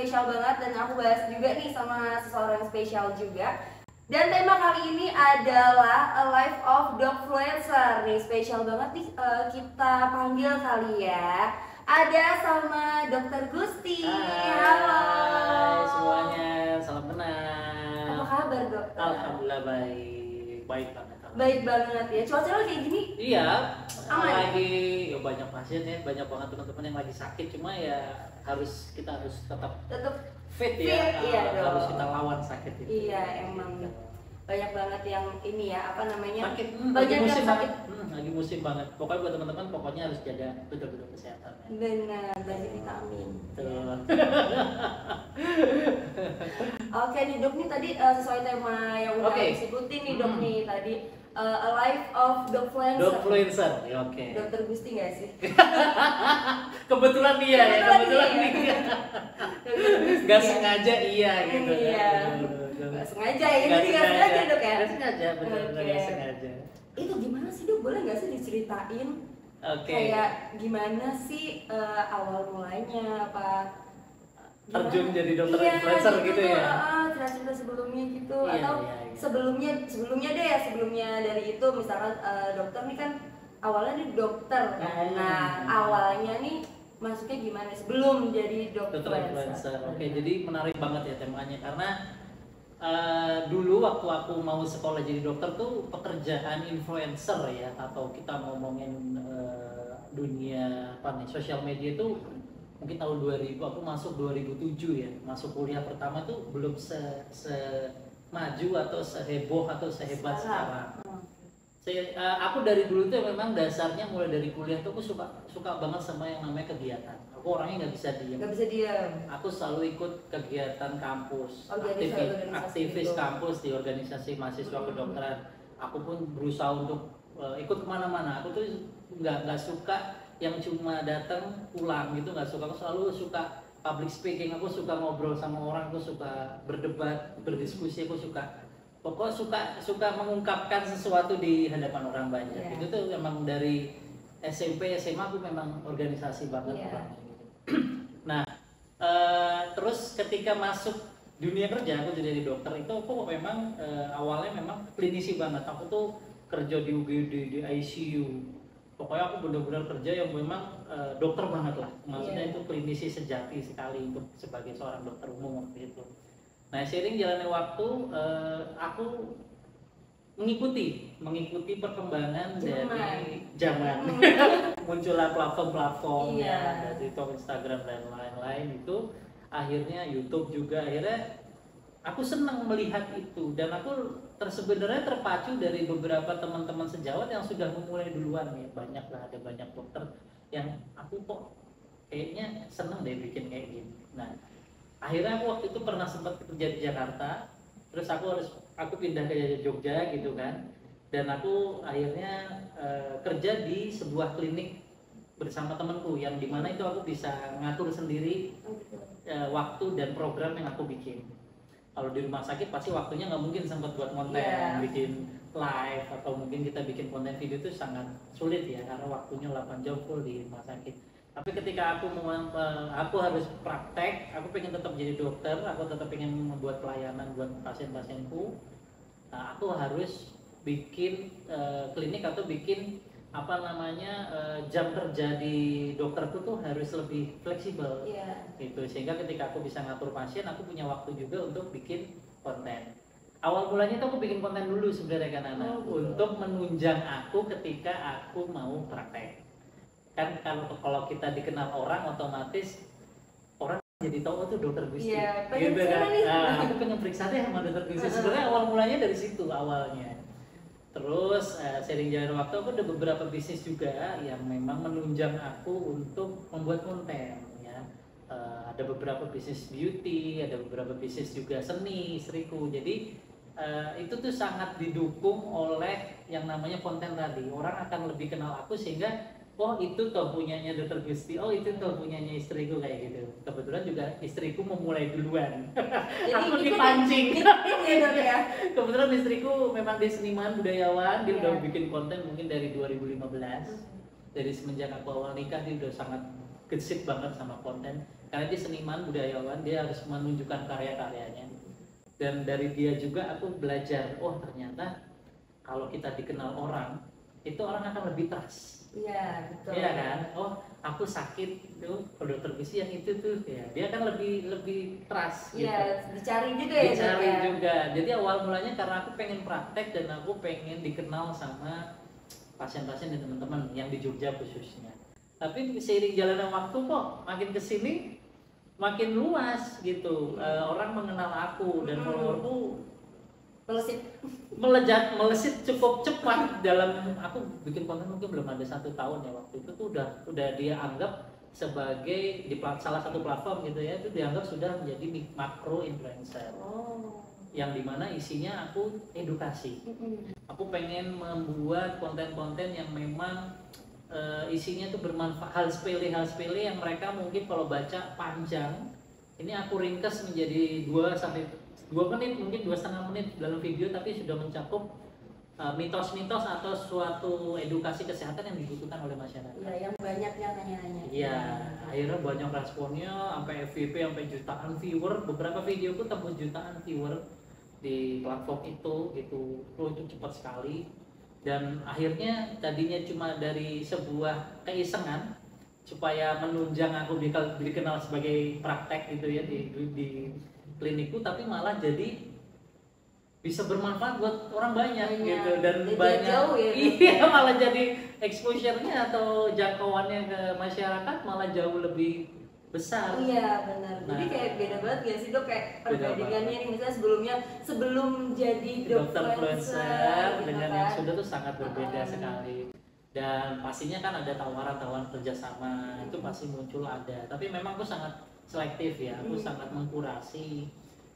spesial banget dan aku bahas juga nih sama seseorang yang spesial juga. Dan tema kali ini adalah A Life of Dogfluencer nih, spesial banget nih kita panggil kali ya. Ada sama Dokter Gusti. Halo. Hai semuanya, salam kenal. Apa kabar dok? Alhamdulillah baik, baik banget. Baik banget ya. Cuaca lo kayak gini? Iya, aman. Lagi ya banyak pasien ya, banyak banget teman-teman yang lagi sakit. Cuma ya kita harus tetap fit ya. Iya harus dong. kita lawan sakit itu. Iya emang banyak banget yang ini ya apa namanya? Sakit, banyak lagi musim yang sakit. banget. Lagi musim banget. Pokoknya buat teman-teman pokoknya harus jaga betul-betul kesehatan. Ya. Benar, banyak vitamin. Betul. Oke nih dok nih tadi sesuai tema yang udah aku sebutin nih dok nih tadi A Life of Dogfluencer. Dogfluencer, ya, oke. Dokter Gusti nggak sih? Kebetulan iya ya, kebetulan iya. Gak sengaja iya gitu. Iya. Gak sengaja ya, ini gak sengaja dok ya? Gak sengaja, benar-benar gak sengaja. Itu gimana sih dok? Boleh nggak sih diceritain? Kayak gimana sih awal mulainya apa? Terjun jadi dokter influencer gitu ya? Cerita-cerita sebelumnya gitu iya, atau iya. sebelumnya deh ya sebelumnya dari itu misalkan dokter nih kan awalnya nih dokter kan. Nah awalnya nih masuknya gimana sebelum jadi dokter influencer? Oke, jadi menarik banget ya temanya karena dulu waktu aku mau sekolah jadi dokter tuh pekerjaan influencer ya atau kita ngomongin dunia apa nih sosial media itu mungkin tahun 2000 aku masuk 2007 ya masuk kuliah pertama tuh belum maju atau seheboh atau sehebat sekarang. Aku dari dulu tuh memang dasarnya mulai dari kuliah tuh aku suka banget sama yang namanya kegiatan. Aku orangnya nggak bisa diam. Nggak bisa diam. Aku selalu ikut kegiatan kampus, aktivis gitu. kampus di organisasi mahasiswa kedokteran. Aku pun berusaha untuk ikut kemana-mana. Aku tuh nggak suka yang cuma datang pulang gitu, nggak suka. Aku selalu suka public speaking, aku suka ngobrol sama orang, aku suka berdebat, berdiskusi, aku suka mengungkapkan sesuatu di hadapan orang banyak. Itu tuh emang dari SMP SMA aku memang organisasi banget. Nah terus ketika masuk dunia kerja aku jadi dokter itu aku memang awalnya memang klinisi banget. Aku tuh kerja di UGD di ICU. Pokoknya aku benar-benar kerja yang memang dokter banget lah. Maksudnya itu klinisi sejati sekali untuk sebagai seorang dokter umum waktu itu. Nah seiring jalannya waktu aku mengikuti perkembangan dari zaman. Muncullah platform-platform ya dari Instagram dan lain-lain itu akhirnya YouTube juga akhirnya aku senang melihat itu dan aku sebenarnya terpacu dari beberapa teman-teman sejawat yang sudah memulai duluan ya ada banyak dokter yang aku kok kayaknya seneng deh bikin kayak gini. Nah akhirnya aku waktu itu pernah sempat kerja di Jakarta terus aku pindah ke Jogja gitu kan dan aku akhirnya kerja di sebuah klinik bersama temanku yang dimana itu aku bisa ngatur sendiri waktu dan program yang aku bikin. Kalau di rumah sakit pasti waktunya nggak mungkin sempat buat konten, bikin live atau mungkin kita bikin konten video itu sangat sulit ya karena waktunya 8 jam full di rumah sakit. Tapi ketika aku harus praktek, aku pengen tetap jadi dokter, aku tetap pengen membuat pelayanan buat pasien-pasienku. Nah, aku harus bikin klinik atau bikin jam kerja di dokterku tuh harus lebih fleksibel gitu sehingga ketika aku bisa ngatur pasien aku punya waktu juga untuk bikin konten. Awal mulanya tuh aku bikin konten dulu sebenarnya kan untuk menunjang aku ketika aku mau praktek kan kalau kita dikenal orang otomatis orang jadi tahu tuh dokter Gusti gitu kan. Aku pengen periksa deh sama dokter Gusti. Sebenarnya awal mulanya dari situ awalnya. Terus seiring jalan waktu aku ada beberapa bisnis juga yang memang menunjang aku untuk membuat konten ya. Ada beberapa bisnis beauty, ada beberapa bisnis juga seni, istriku. Jadi itu tuh sangat didukung oleh yang namanya konten tadi. Orang akan lebih kenal aku sehingga oh itu tuh punyanya dokter Gusti, oh itu tuh punyanya istriku kayak gitu. Kebetulan juga istriku memulai duluan. Aku dipancing. Kebetulan istriku memang dia seniman budayawan, dia udah bikin konten mungkin dari 2015. Dari semenjak aku awal nikah dia udah sangat gesit banget sama konten. karena dia seniman budayawan, dia harus menunjukkan karya-karyanya. Dan dari dia juga aku belajar, oh ternyata kalau kita dikenal orang itu orang akan lebih trust. Iya, betul. Iya kan? Oh, aku sakit itu, kalau dokter gizi yang itu tuh, ya dia kan lebih trust. Iya, gitu. dicari juga ya. Dicari juga. Jadi awal mulanya karena aku pengen praktek dan aku pengen dikenal sama pasien-pasien dan teman-teman yang di Jogja khususnya. Tapi seiring jalannya waktu kok makin kesini makin luas gitu. Orang mengenal aku dan followerku melesit cukup cepat. Dalam aku bikin konten mungkin belum ada 1 tahun ya, waktu itu tuh udah dia anggap sebagai di salah satu platform gitu ya, itu dianggap sudah menjadi makro influencer. Yang dimana isinya aku edukasi. Aku pengen membuat konten-konten yang memang isinya tuh bermanfaat, hal sepele yang mereka mungkin kalau baca panjang, ini aku ringkas menjadi 2 menit, mungkin 2,5 menit dalam video, tapi sudah mencakup mitos-mitos atau suatu edukasi kesehatan yang dibutuhkan oleh masyarakat. Iya, yang banyak yang nanya-nanya. Iya, akhirnya banyak responnya, sampai FYP sampai jutaan viewer. Beberapa videoku tembus jutaan viewer di platform itu gitu. Itu cepat sekali. Dan akhirnya tadinya cuma dari sebuah keisengan supaya menunjang aku dikenal sebagai praktek gitu ya di klinikku, tapi malah jadi bisa bermanfaat buat orang banyak gitu, dan jadi banyak jauh ya, iya malah jadi exposure-nya atau jangkauannya ke masyarakat malah jauh lebih besar. Iya benar. Jadi kayak beda banget ya sih Dok, kayak perbandingannya nih, misalnya sebelum jadi dokter influencer gitu dengan kan, yang sudah tuh sangat berbeda sekali. Dan pastinya kan ada tawaran-tawaran kerjasama itu pasti muncul ada, tapi memang aku sangat selektif ya, aku sangat mengkurasi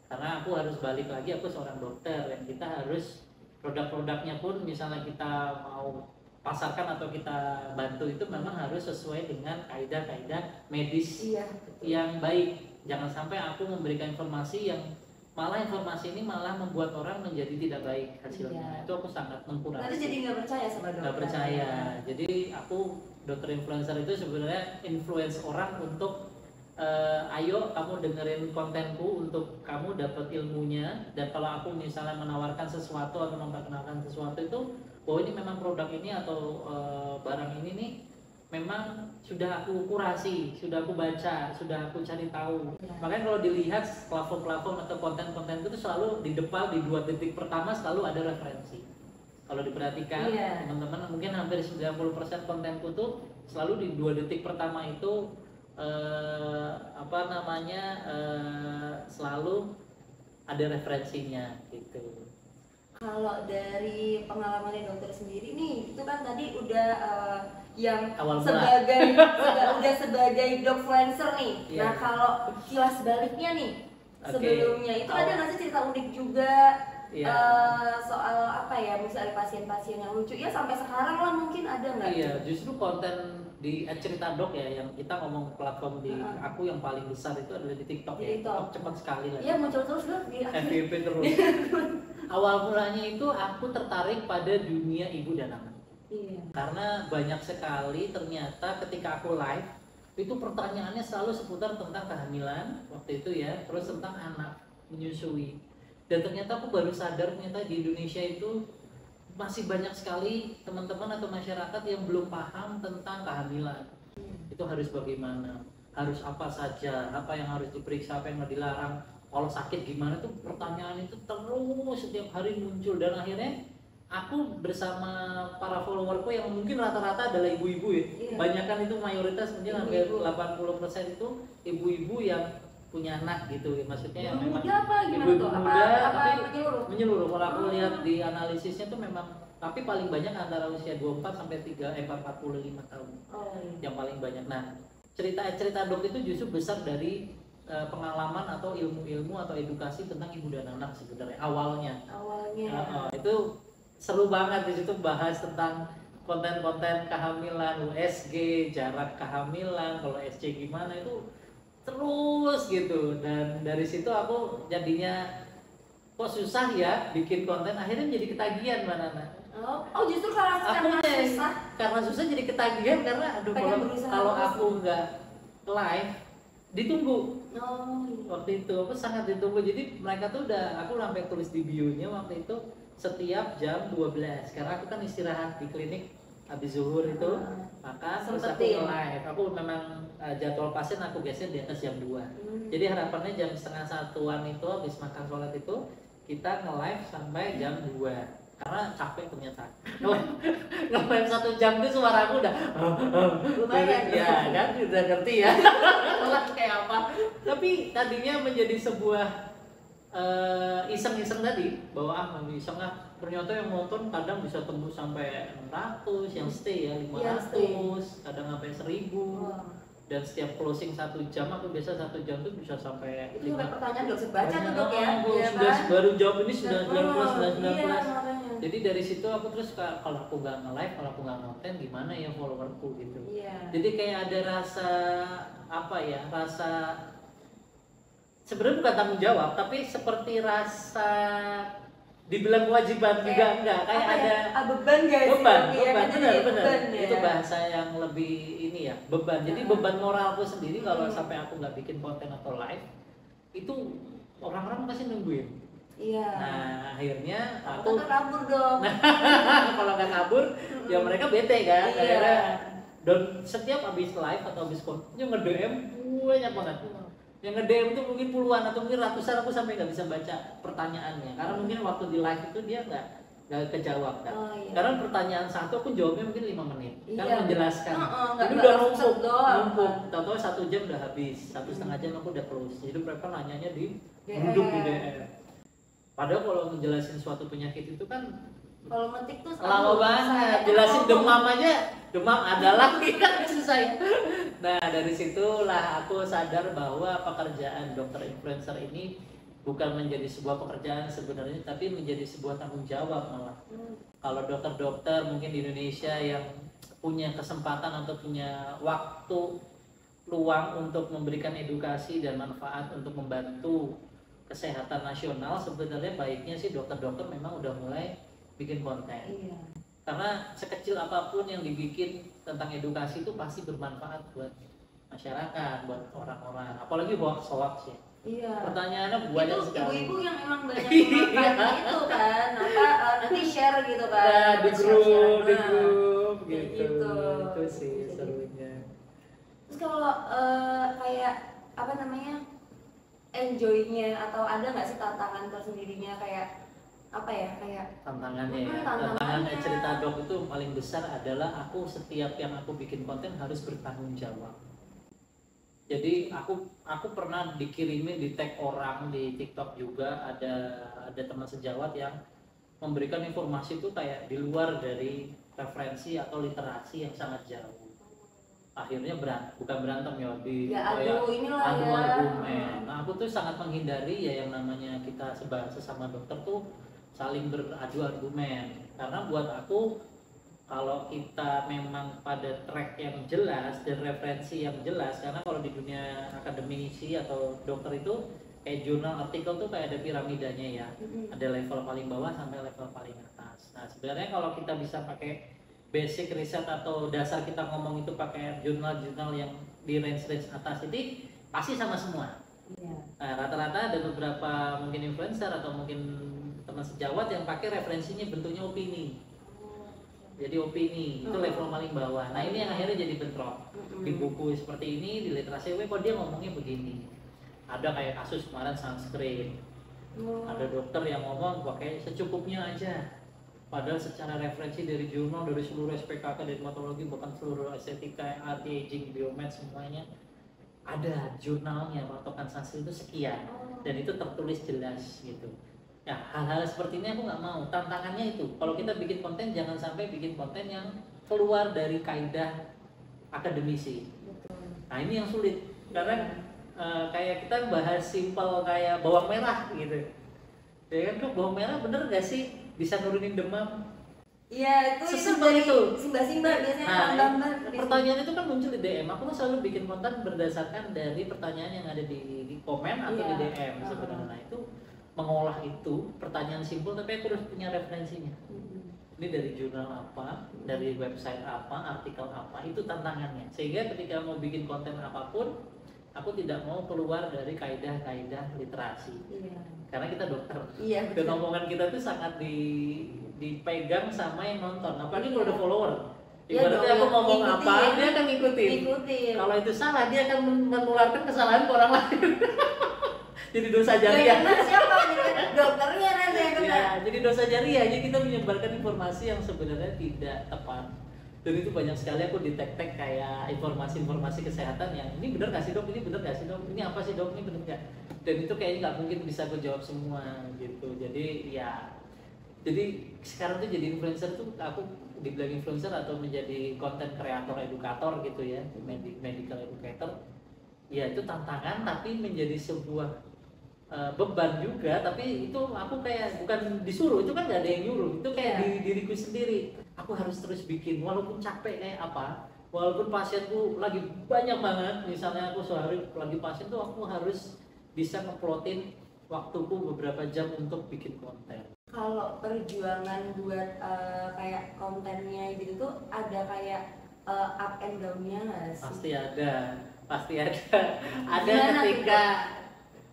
karena aku harus balik lagi, aku seorang dokter dan kita harus produk-produknya pun misalnya kita mau pasarkan atau kita bantu itu memang harus sesuai dengan kaidah-kaidah medis yang baik. Jangan sampai aku memberikan informasi yang malah informasi ini malah membuat orang menjadi tidak baik hasilnya. Itu aku sangat mengkurasi. Nanti jadi nggak percaya sama dokter. Nggak percaya. Jadi aku dokter influencer itu sebenarnya influence orang untuk ayo kamu dengerin kontenku untuk kamu dapat ilmunya, dan kalau aku misalnya menawarkan sesuatu atau memperkenalkan sesuatu itu bahwa ini memang produk ini atau barang ini nih memang sudah aku kurasi, sudah aku baca, sudah aku cari tahu. Makanya kalau dilihat platform-platform atau konten-konten itu selalu di depan di 2 detik pertama selalu ada referensi. Kalau diperhatikan teman-teman mungkin hampir 90% kontenku tuh selalu di 2 detik pertama itu selalu ada referensinya gitu. Kalau dari pengalaman dokter sendiri nih, itu kan tadi udah yang sebagai dokfluencer nih. Nah kalau kilas baliknya nih, sebelumnya itu ada nggak sih cerita unik juga soal apa ya, misalnya pasien-pasien yang lucu ya sampai sekarang lah mungkin ada nggak? Iya, justru konten di cerita dok ya, yang kita ngomong platform di aku yang paling besar itu adalah di TikTok ya. TikTok cepat sekali lah. Iya, muncul terus dok di FYP terus. Awal mulanya itu aku tertarik pada dunia ibu dan anak. Karena banyak sekali ternyata ketika aku live itu pertanyaannya selalu seputar tentang kehamilan waktu itu ya, terus tentang anak menyusui. Dan ternyata aku baru sadar ternyata di Indonesia itu masih banyak sekali teman-teman atau masyarakat yang belum paham tentang kehamilan. Itu harus bagaimana, harus apa saja, apa yang harus diperiksa, apa yang dilarang, kalau sakit gimana tuh, pertanyaan itu terus setiap hari muncul. Dan akhirnya aku bersama para followerku yang mungkin rata-rata adalah ibu-ibu ya. Banyakan itu mayoritas mungkin hampir 80% itu ibu-ibu yang punya anak gitu ya, maksudnya yang memang ibu-ibu muda tapi menyeluruh. Kalau aku lihat di analisisnya tuh memang, tapi paling banyak antara usia 24 sampai 45 tahun. Yang paling banyak. Nah, cerita dok itu justru besar dari pengalaman atau ilmu-ilmu atau edukasi tentang ibu dan anak sebenarnya awalnya. Itu seru banget di situ, bahas tentang konten-konten kehamilan, USG, jarak kehamilan, kalau SC gimana itu terus gitu. Dan dari situ aku jadinya kok susah ya bikin konten, akhirnya jadi ketagihan Mbak Nana. Justru karena susah jadi ketagihan, karena aduh kalau aku nggak live ditunggu. Oh iya. Waktu itu aku sangat ditunggu, jadi mereka tuh udah, aku sampai tulis di bio-nya waktu itu setiap jam 12 karena aku kan istirahat di klinik habis zuhur itu, maka terus aku Sempetin. live. Aku memang jadwal pasien aku geser di atas jam 2. Jadi harapannya jam setengah satuan itu habis makan sholat itu kita nge-live sampai jam 2 karena capek ternyata. Nge-live 1 jam itu suara aku udah Lumayan. ya kan, udah ngerti ya telat kayak apa. Tapi tadinya menjadi sebuah iseng-iseng tadi, bahwa iseng ternyata yang nonton kadang bisa tembus sampai 600, yang stay ya 500, kadang sampai 1000. Dan setiap closing 1 jam, aku biasa 1 jam tuh bisa sampai itu sampai pertanyaan gak bisa baca tuh Dok ya. Iya Iya kan? Baru jawab ini sudah 19. Iya, Jadi dari situ aku terus kalau aku nggak nge-live, kalau aku nggak konten, gimana ya followerku gitu. Iya. Jadi kayak ada rasa apa ya, rasa sebenarnya bukan tanggung jawab, tapi seperti rasa dibilang kewajiban juga enggak, kayak ada beban guys. beban, Iya, beban, jadi benar. beban, Itu ya. bahasa yang lebih ini ya, beban. Jadi beban moralku sendiri kalau sampai aku nggak bikin konten atau live, itu orang-orang pasti nungguin. Iya. Nah akhirnya Aku aku kabur dong. kalau nggak kabur, ya mereka bete kan. Iya. Akhirnya, dan setiap habis live atau habis konten, yang nge-DM banyak banget. Yang nge-DM itu mungkin puluhan atau mungkin ratusan, aku sampai nggak bisa baca pertanyaannya karena mungkin waktu di live itu dia nggak kejawab kan. Oh, iya. Karena pertanyaan satu aku jawabnya mungkin 5 menit kan Iya. menjelaskan. Nggak Jadi udah langsung doang. numpuk. Tahu-tahu 1 jam udah habis, 1,5 jam aku udah close. Jadi mereka nanyanya di duduk di DM. Padahal kalau menjelasin suatu penyakit itu kan kalau ngetik tuh lama banget, jelasin demam aja, demam adalah tidak selesai. Nah dari situlah aku sadar bahwa pekerjaan dokter influencer ini bukan menjadi sebuah pekerjaan sebenarnya, tapi menjadi sebuah tanggung jawab malah. Kalau dokter-dokter mungkin di Indonesia yang punya kesempatan atau punya waktu luang untuk memberikan edukasi dan manfaat untuk membantu kesehatan nasional, sebenarnya baiknya sih dokter-dokter memang udah mulai bikin konten. Iya. Karena sekecil apapun yang dibikin tentang edukasi itu pasti bermanfaat buat masyarakat, buat orang-orang. Apalagi hoax ya. Iya. Pertanyaannya banyak itu sekali. ibu-ibu yang emang banyak memakan itu kan, nanti share gitu kan. Nah, di Share-share. grup Kayak gitu. Itu sih serunya. Terus kalau kayak apa namanya, enjoy-nya atau ada nggak sih tantangan tersendirinya kayak apa ya, kayak Tantangannya ya, tantangannya. tantangannya cerita dok itu paling besar adalah aku setiap yang aku bikin konten harus bertanggung jawab. Jadi aku pernah dikirimin di tag orang di TikTok juga, ada teman sejawat yang memberikan informasi itu kayak di luar dari referensi atau literasi yang sangat jauh. Akhirnya bukan berantem ya, adu inilah adu ya. argumen. Nah aku tuh sangat menghindari ya yang namanya kita sesama dokter tuh saling beradu argumen, karena buat aku kalau kita memang pada track yang jelas dan referensi yang jelas, karena kalau di dunia akademisi atau dokter itu kayak jurnal artikel tuh kayak ada piramidanya ya, ada level paling bawah sampai level paling atas. Nah sebenarnya kalau kita bisa pakai basic riset atau dasar kita ngomong itu pakai jurnal-jurnal yang di range atas itu pasti sama semua. Nah, rata-rata ada beberapa mungkin influencer atau mungkin teman sejawat yang pakai referensinya bentuknya opini. Jadi opini itu level paling bawah. Nah ini yang akhirnya jadi bentrok. Di buku seperti ini, di literasi web kok dia ngomongnya begini. Ada kayak kasus kemarin sunscreen. Ada dokter yang ngomong pakai secukupnya aja. Padahal secara referensi dari jurnal, dari seluruh SPKK, dermatologi, bahkan seluruh estetika, anti-aging, biomed semuanya ada jurnalnya, patokan sunscreen itu sekian dan itu tertulis jelas gitu. Ya hal-hal seperti ini aku nggak mau. Tantangannya itu kalau kita bikin konten jangan sampai bikin konten yang keluar dari kaidah akademisi. Nah ini yang sulit karena kayak kita bahas simpel kayak bawang merah gitu. Ya kan, bawang merah bener gak sih bisa nurunin demam? Iya itu Sesimpel itu. Simba biasanya Nah, pertanyaan itu kan muncul di DM. Aku selalu bikin konten berdasarkan dari pertanyaan yang ada di komen atau di DM sebenarnya. Nah, itu mengolah itu pertanyaan simpel tapi aku harus punya referensinya. Ini dari jurnal apa, dari website apa, artikel apa, itu tantangannya. Sehingga ketika mau bikin konten apapun, aku tidak mau keluar dari kaidah-kaidah literasi. Iya. Karena kita dokter. Iya, Dan omongan kita tuh sangat dipegang sama yang nonton. Apalagi kalau ada follower. Iya Ibaratnya dong, aku ngomong ngikutin. apa, dia akan ngikutin. Kalau itu salah, dia akan menularkan kesalahan ke orang lain. Jadi dosa jariah. Yang kena siapa? Dokternya nanti yang kena. Ya, jadi dosa jariah. Jadi kita menyebarkan informasi yang sebenarnya tidak tepat. Dan itu banyak sekali aku di-tag kayak informasi-informasi kesehatan yang ini benar nggak sih dok, ini benar nggak sih dok, ini apa sih dok, ini benar nggak. Dan itu kayaknya nggak mungkin bisa aku jawab semua gitu. Jadi ya, jadi sekarang tuh jadi influencer tuh aku dibilang influencer atau menjadi konten kreator edukator gitu ya, medical educator. Ya itu tantangan tapi menjadi sebuah beban juga, tapi itu aku kayak bukan disuruh, itu kan nggak ada yang nyuruh, itu kayak diriku sendiri. Aku harus terus bikin walaupun capek kayak apa, walaupun pasienku lagi banyak banget, misalnya aku sehari lagi pasien tuh aku harus bisa ngeplotin waktuku beberapa jam untuk bikin konten. Kalau perjuangan buat kayak kontennya gitu tuh ada kayak up and down-nya nggak sih? Pasti ada. Ada ketika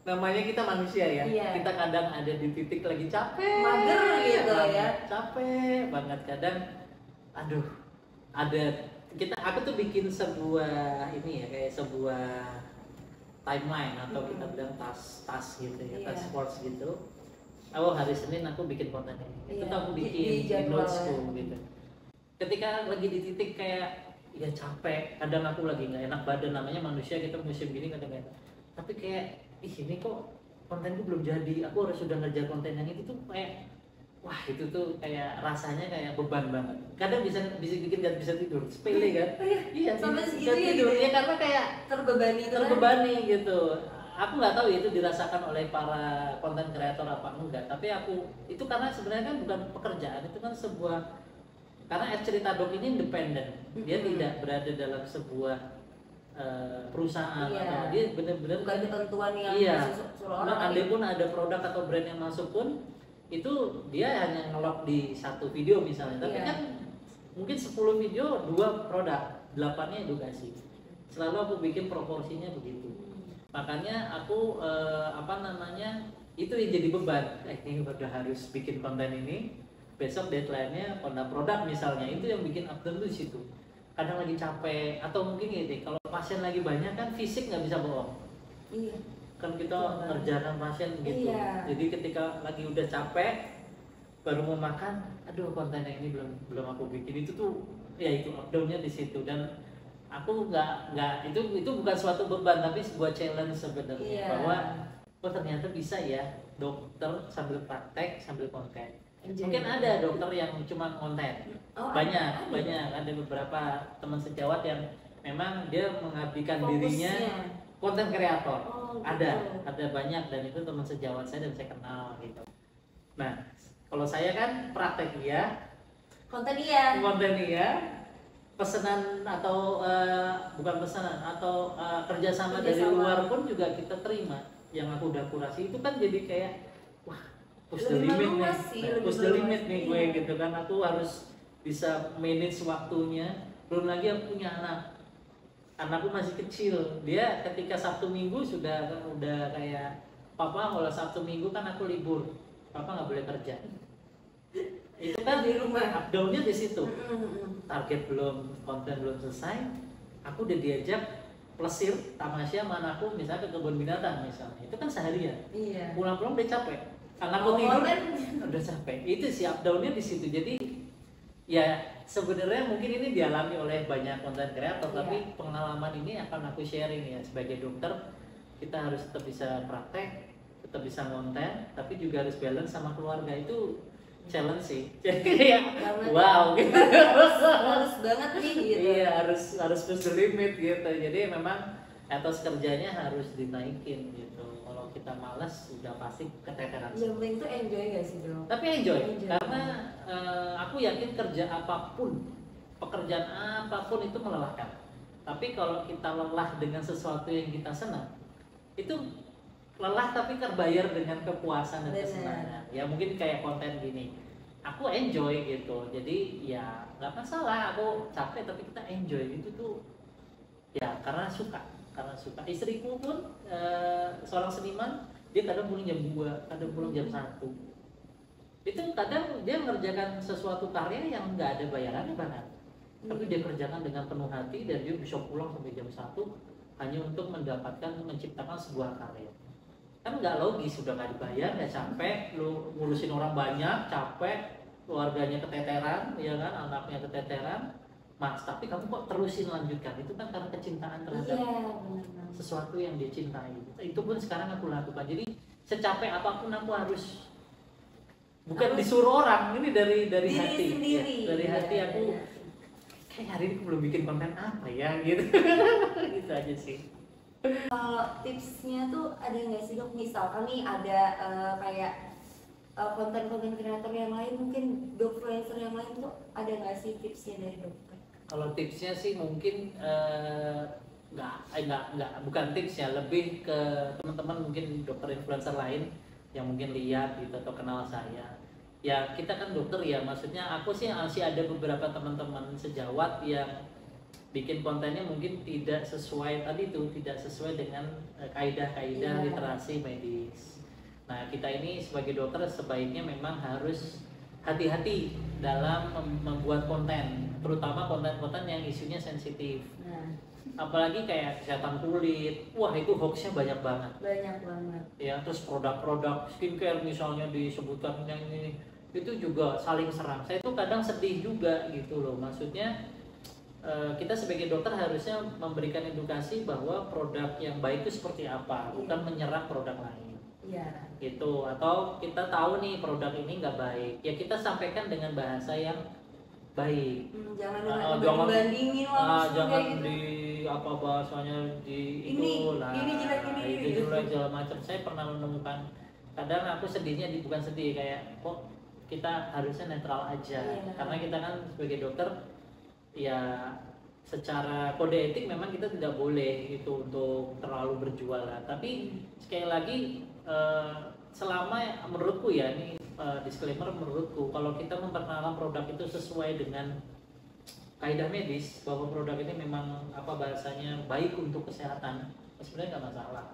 namanya kita manusia ya, kita kadang ada di titik lagi capek, mager gitu ya, capek banget kadang, aduh, aku tuh bikin sebuah ini ya, kayak sebuah timeline atau kita bilang tas gitu ya, tas sports gitu. Hari Senin aku bikin konten ini, itu aku bikin di notesku gitu. Ketika lagi di titik kayak ya capek, kadang aku lagi nggak enak badan, namanya manusia, kita musim gini kadang nggak enak, tapi kayak ini kok kontenku belum jadi, aku harus sudah ngerjain konten yang itu tuh kayak wah itu tuh kayak rasanya kayak beban banget. Kadang bisa bikin nggak bisa tidur, sepele kan? Iya sampai segitu tidur ya karena kayak terbebani gitu. Aku nggak tahu itu dirasakan oleh para konten kreator apa enggak, tapi aku itu karena sebenarnya kan bukan pekerjaan, itu kan sebuah, karena Cerita Dok ini independen, dia tidak berada dalam sebuah perusahaan atau dia benar-benar bukan ketentuan yang suruh orang. Andai pun ada produk atau brand yang masuk pun itu dia hanya ngelok di satu video misalnya, tapi kan mungkin 10 video 2 produk, 8-nya edukasi. Selalu aku bikin proporsinya begitu. Makanya aku itu yang jadi beban. Ini udah harus bikin konten ini, besok deadline-nya produk misalnya, itu yang bikin up down tuh di situ. Kadang lagi capek atau mungkin gini, kalau pasien lagi banyak kan fisik nggak bisa bohong. Iya. Kan kita ngerjakan pasien gitu. Jadi ketika lagi udah capek baru mau makan, aduh konten yang ini belum aku bikin, itu tuh ya itu up down-nya di situ. Dan aku nggak itu bukan suatu beban tapi sebuah challenge sebenarnya, bahwa ternyata bisa ya dokter sambil praktek sambil konten. Mungkin ada dokter yang cuma konten, banyak ada beberapa teman sejawat yang memang dia mengabdikan dirinya konten kreator, ada banyak, dan itu teman sejawat saya dan saya kenal gitu. Nah kalau saya kan praktek konten pesanan atau bukan pesanan atau kerjasama dari luar pun juga kita terima, yang aku udah kurasi itu kan jadi kayak wah push the limit nih gue gitu kan. Aku harus bisa manage waktunya, belum lagi aku punya anakku masih kecil, dia ketika Sabtu Minggu udah kayak papa, kalau Sabtu Minggu kan aku libur, papa nggak boleh kerja. Itu kan di rumah, up down-nya di situ. Target konten belum selesai, aku udah diajak plesir tamasya sama anakku misalnya ke kebun binatang misalnya, itu kan seharian. Pulang-pulang udah capek, anakku tidur udah capek. Itu sih up down-nya di situ. Jadi ya sebenarnya mungkin ini dialami oleh banyak konten kreator, tapi pengalaman ini akan aku sharing ya. Sebagai dokter kita harus tetap bisa praktek, tetap bisa konten, tapi juga harus balance sama keluarga. Itu challenge sih. Jadi ya wow gitu. Harus banget nih gitu. Iya, harus push the limit gitu. Jadi memang etos kerjanya harus dinaikin gitu. Kalau kita malas udah pasti keteteran. Yang penting tuh enjoy gak sih bro? Tapi enjoy. Karena aku yakin pekerjaan apapun itu melelahkan. Tapi kalau kita lelah dengan sesuatu yang kita senang, itu lelah tapi terbayar dengan kepuasan dan kesenangan. Ya mungkin kayak konten gini, aku enjoy gitu. Jadi ya nggak masalah, aku capek tapi kita enjoy, itu tuh ya karena suka. karena suka. Istriku pun seorang seniman, dia kadang pulang jam 2, kadang pulang jam 1. Itu kadang dia mengerjakan sesuatu karya yang nggak ada bayarannya bahkan, tapi dia kerjakan dengan penuh hati dan dia bisa pulang sampai jam 1 hanya untuk menciptakan sebuah karya. Kan nggak logis, sudah nggak dibayar, nggak capek, lu ngurusin orang banyak, capek, keluarganya keteteran, ya kan, anaknya keteteran, Mas, tapi kamu kok terusin lanjutkan. Itu kan karena kecintaan terhadap sesuatu yang dia cintai. Itu pun sekarang aku lakukan. Jadi secapek apapun aku harus, bukan disuruh orang, ini dari hati sendiri. Ya, dari hati aku kayak hari ini aku belum bikin konten apa ya gitu. Gitu aja sih. Tipsnya tuh ada nggak sih dok? Misal kami ada kayak konten-konten kreator yang lain, mungkin dokfluencer yang lain tuh ada nggak sih tipsnya dari dokter? Kalau tipsnya sih mungkin bukan tips ya, lebih ke teman-teman mungkin dokter influencer lain yang mungkin lihat gitu atau kenal saya. Ya kita kan dokter ya, maksudnya aku sih masih ada beberapa teman-teman sejawat yang bikin kontennya mungkin tidak sesuai tadi tuh, tidak sesuai dengan kaidah-kaidah literasi medis. Nah kita ini sebagai dokter sebaiknya memang harus hati-hati dalam membuat konten, terutama konten-konten yang isunya sensitif. Apalagi kayak kesehatan kulit, wah itu hoaxnya banyak banget. Banyak banget. Ya terus produk-produk skincare misalnya disebutkan yang ini, itu juga saling serang. Saya tuh kadang sedih juga gitu loh, maksudnya kita sebagai dokter harusnya memberikan edukasi bahwa produk yang baik itu seperti apa, bukan menyerang produk lain. Iya. Gitu, atau kita tahu nih produk ini nggak baik, ya kita sampaikan dengan bahasa yang baik. Jangan bandingin langsung jangan gitu. di apa bahasanya di ini jelek, itu jelek segala macam. Saya pernah menemukan, kadang aku sedihnya bukan sedih, kayak kok kita harusnya netral aja. Karena kita kan sebagai dokter ya secara kode etik memang kita tidak boleh itu untuk terlalu berjualan, tapi sekali lagi selama menurutku ya, ini disclaimer menurutku, kalau kita memperkenalkan produk itu sesuai dengan kaidah medis bahwa produk ini memang apa bahasanya baik untuk kesehatan, sebenarnya nggak masalah.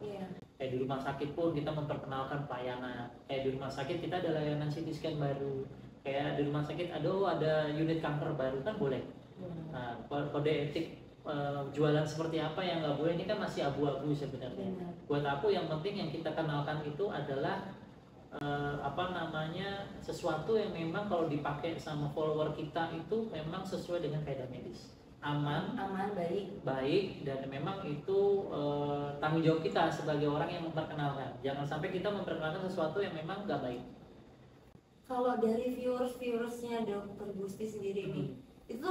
Kayak di rumah sakit pun kita memperkenalkan pelayanan, kayak di rumah sakit kita ada layanan CT scan baru, kayak di rumah sakit ada unit kanker baru, kan boleh. Nah, kode etik jualan seperti apa yang nggak boleh ini kan masih abu-abu sebenarnya. Buat aku yang penting yang kita kenalkan itu adalah sesuatu yang memang kalau dipakai sama follower kita itu memang sesuai dengan kaidah medis, aman, baik, dan memang itu tanggung jawab kita sebagai orang yang memperkenalkan. Jangan sampai kita memperkenalkan sesuatu yang memang nggak baik. Kalau dari viewersnya Dokter Gusti sendiri nih, itu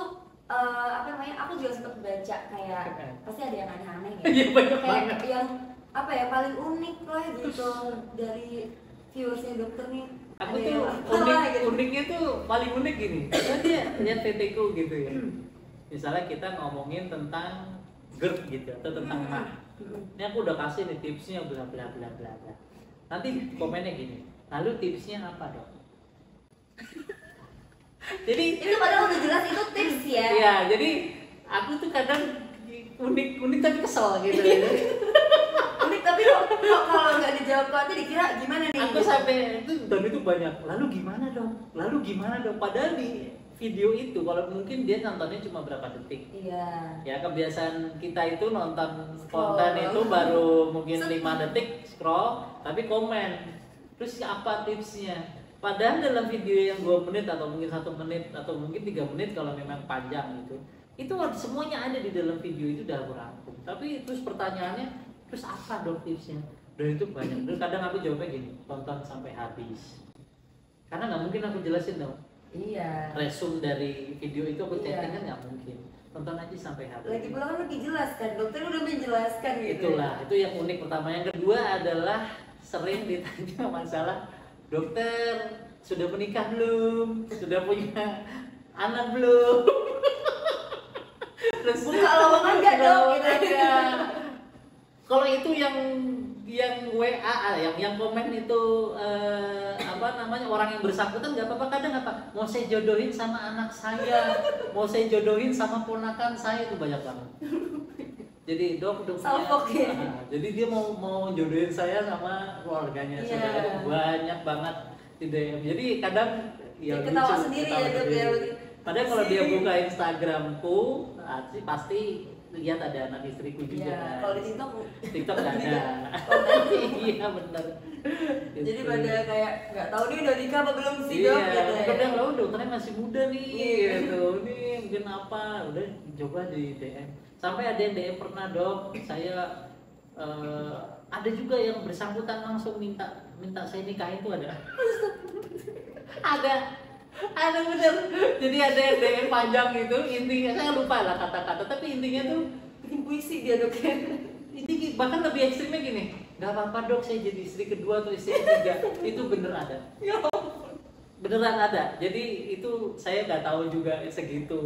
aku juga sempat baca kayak pasti ada yang aneh-aneh gitu. Kayak yang paling unik lah gitu dari viewersnya dokter nih. Aku tuh uniknya tuh paling unik gini. Dia lihat TT-ku gitu ya. Misalnya kita ngomongin tentang GERD gitu atau tentang MAH. Ini aku udah kasih nih tipsnya bla bla bla bla bla. Nanti komennya gini. Lalu tipsnya apa, Dok? Jadi itu padahal udah jelas itu tips ya. Iya, jadi aku tuh kadang unik tapi kesel gitu. Unik tapi kok kalau nggak dijawab nanti dikira gimana nih? Aku sampai itu banyak. Lalu gimana dong? Padahal di video itu kalau mungkin dia nontonnya cuma berapa detik. Iya. Ya kebiasaan kita itu nonton konten itu baru mungkin 5 detik scroll, tapi komen. Terus apa tipsnya? Padahal dalam video yang 2 menit atau mungkin 1 menit atau mungkin 3 menit kalau memang panjang itu semuanya ada di dalam video itu udah aku rangkum. Tapi terus pertanyaannya, terus apa dong tipsnya? Dan itu banyak. Terus kadang aku jawabnya gini, tonton sampai habis. Karena nggak mungkin aku jelasin dong. Iya. Resume dari video itu aku chatting kan nggak mungkin. Tonton aja sampai habis. Lagi pula kan lebih jelas kan, dokter udah menjelaskan gitu. Itulah, itu yang unik pertama. Yang kedua adalah sering ditanya masalah, dokter sudah menikah belum? Sudah punya anak belum? Terus buka lowongan nggak dong? Kalau itu yang WA yang komen itu orang yang bersangkutan nggak apa-apa, kadang mau saya jodohin sama anak saya, mau saya jodohin sama ponakan saya, itu banyak banget. Jadi dok Salfok ya. jadi dia mau jodohin saya sama keluarganya saudara, banyak banget di DM. Jadi kadang ya ketawa lucu, sendiri ketawa ya dok ya. Padahal kalau dia buka Instagramku pasti lihat ada anak istriku juga. Iya, kalau di TikTok nggak ada. Iya benar. Jadi pada kayak nggak tahu nih udah nikah apa belum sih Iya, dok gitu ya. kadang lo dokternya masih muda nih, Iya. gitu. Nih mungkin apa? Udah coba di DM. Sampai ada yang DM pernah dok, saya ada juga yang bersangkutan langsung minta saya nikahin tuh ada. ada bener. Jadi ada yang DM panjang gitu, intinya saya lupa lah kata-kata, tapi intinya tuh Bikin puisi dia dok ya. ini bahkan lebih ekstrimnya gini, nggak apa-apa dok saya jadi istri kedua atau istri ketiga. Itu bener ada. Beneran ada. Jadi itu saya nggak tahu juga segitu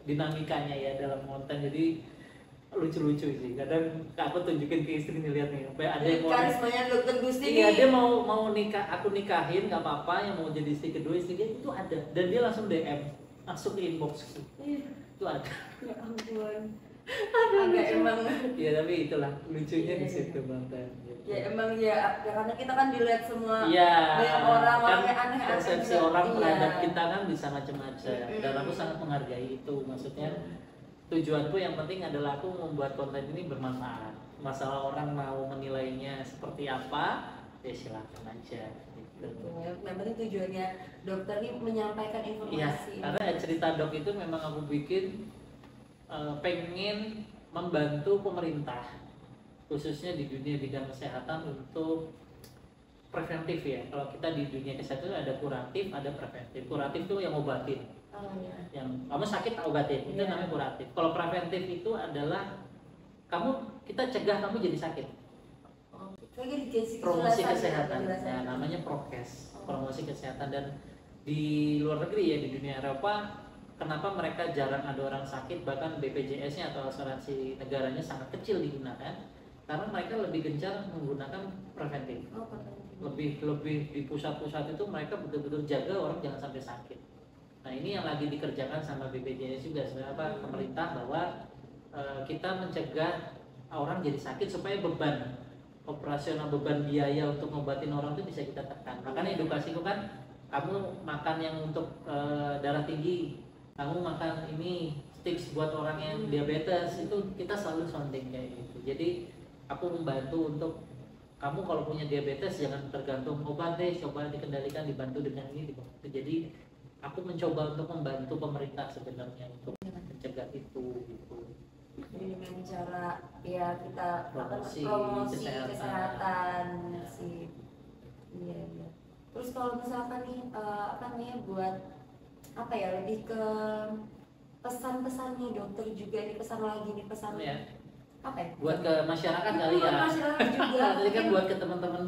dinamikanya ya dalam konten. Jadi lucu-lucu sih. Kadang aku tunjukin ke istri nih, lihat nih, ada yang mau karismanya dokter Gusti iya, nih. dia mau nikah, aku nikahin nggak apa-apa, yang mau jadi istri kedua istri dia itu ada, dan dia langsung DM, langsung ke inbox itu ada. Ya ampun. Agak emang. Ya tapi itulah lucunya di Iya. situ banget. Ya emang ya karena kita kan dilihat semua Iya, banyak orang kan aneh-aneh persepsi juga. orang Iya. terhadap kita kan bisa macam-macam, dan aku sangat menghargai itu. Maksudnya tujuanku yang penting adalah aku membuat konten ini bermanfaat. Masalah orang mau menilainya seperti apa, ya silakan aja. Gitu. Yang penting tujuannya dokter ini menyampaikan Iya, informasi. karena cerita dok itu memang aku bikin pengen membantu pemerintah khususnya di dunia bidang kesehatan untuk preventif ya. Kalau kita di dunia kesehatan ada kuratif, ada preventif. Kuratif itu yang obatin. Oh iya. Yang kamu sakit obatin, itu Iya. namanya kuratif. Kalau preventif itu adalah kita cegah kamu jadi sakit. Oh, kayak gitu, Promosi kejelasan, kesehatan. kejelasan. Nah, namanya prokes, Oh. promosi kesehatan. Dan di luar negeri ya, di dunia Eropa, kenapa mereka jarang ada orang sakit, bahkan BPJS-nya atau asuransi negaranya sangat kecil digunakan, karena mereka lebih gencar menggunakan preventif. Oh, preventif. Lebih di pusat-pusat itu mereka betul-betul jaga orang jangan sampai sakit. Nah, ini yang lagi dikerjakan sama BPJS juga sebenarnya pemerintah, bahwa kita mencegah orang jadi sakit supaya beban operasional, beban biaya untuk ngobatin orang itu bisa kita tekan. Makanya edukasiku kan, kamu makan yang untuk darah tinggi, kamu makan ini tips buat orang yang diabetes, itu kita selalu sounding kayak gitu. Jadi aku membantu untuk kamu kalau punya diabetes jangan tergantung obat deh, coba dikendalikan, dibantu dengan ini, dibantu. Jadi aku mencoba untuk membantu pemerintah sebenarnya untuk mencegah itu gitu. Jadi dengan cara ya kita Promosi kesehatan sih. Iya iya. Terus kalau misalkan nih buat apa ya, lebih ke pesan-pesannya dokter juga nih, pesan lagi nih, pesan Ya. apa ya? Buat ke masyarakat kali ya. Buat masyarakat juga. Tadi kan buat ke teman-teman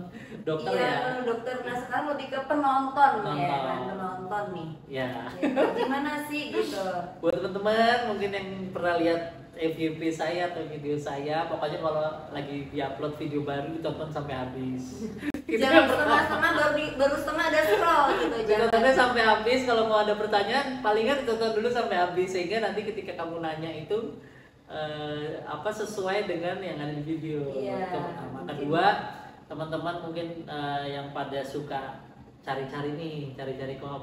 dokter Iya, ya. dokter. Nah sekarang lebih ke penonton ya Penonton. kan, penonton nih. Ya. Ya, gimana sih gitu? Buat teman-teman mungkin yang pernah lihat FYP saya atau video saya, pokoknya kalau lagi diupload video baru ditonton sampai habis. Gitu Jangan yang pertama. setengah-setengah baru setengah ada scroll gitu. Jangan. Ditontonnya sampai habis. Kalau mau ada pertanyaan, palingan ditonton dulu sampai habis, sehingga nanti ketika kamu nanya itu sesuai dengan yang ada di video. Iya, Itu pertama. mungkin. Kedua, teman-teman mungkin yang pada suka cari-cari kok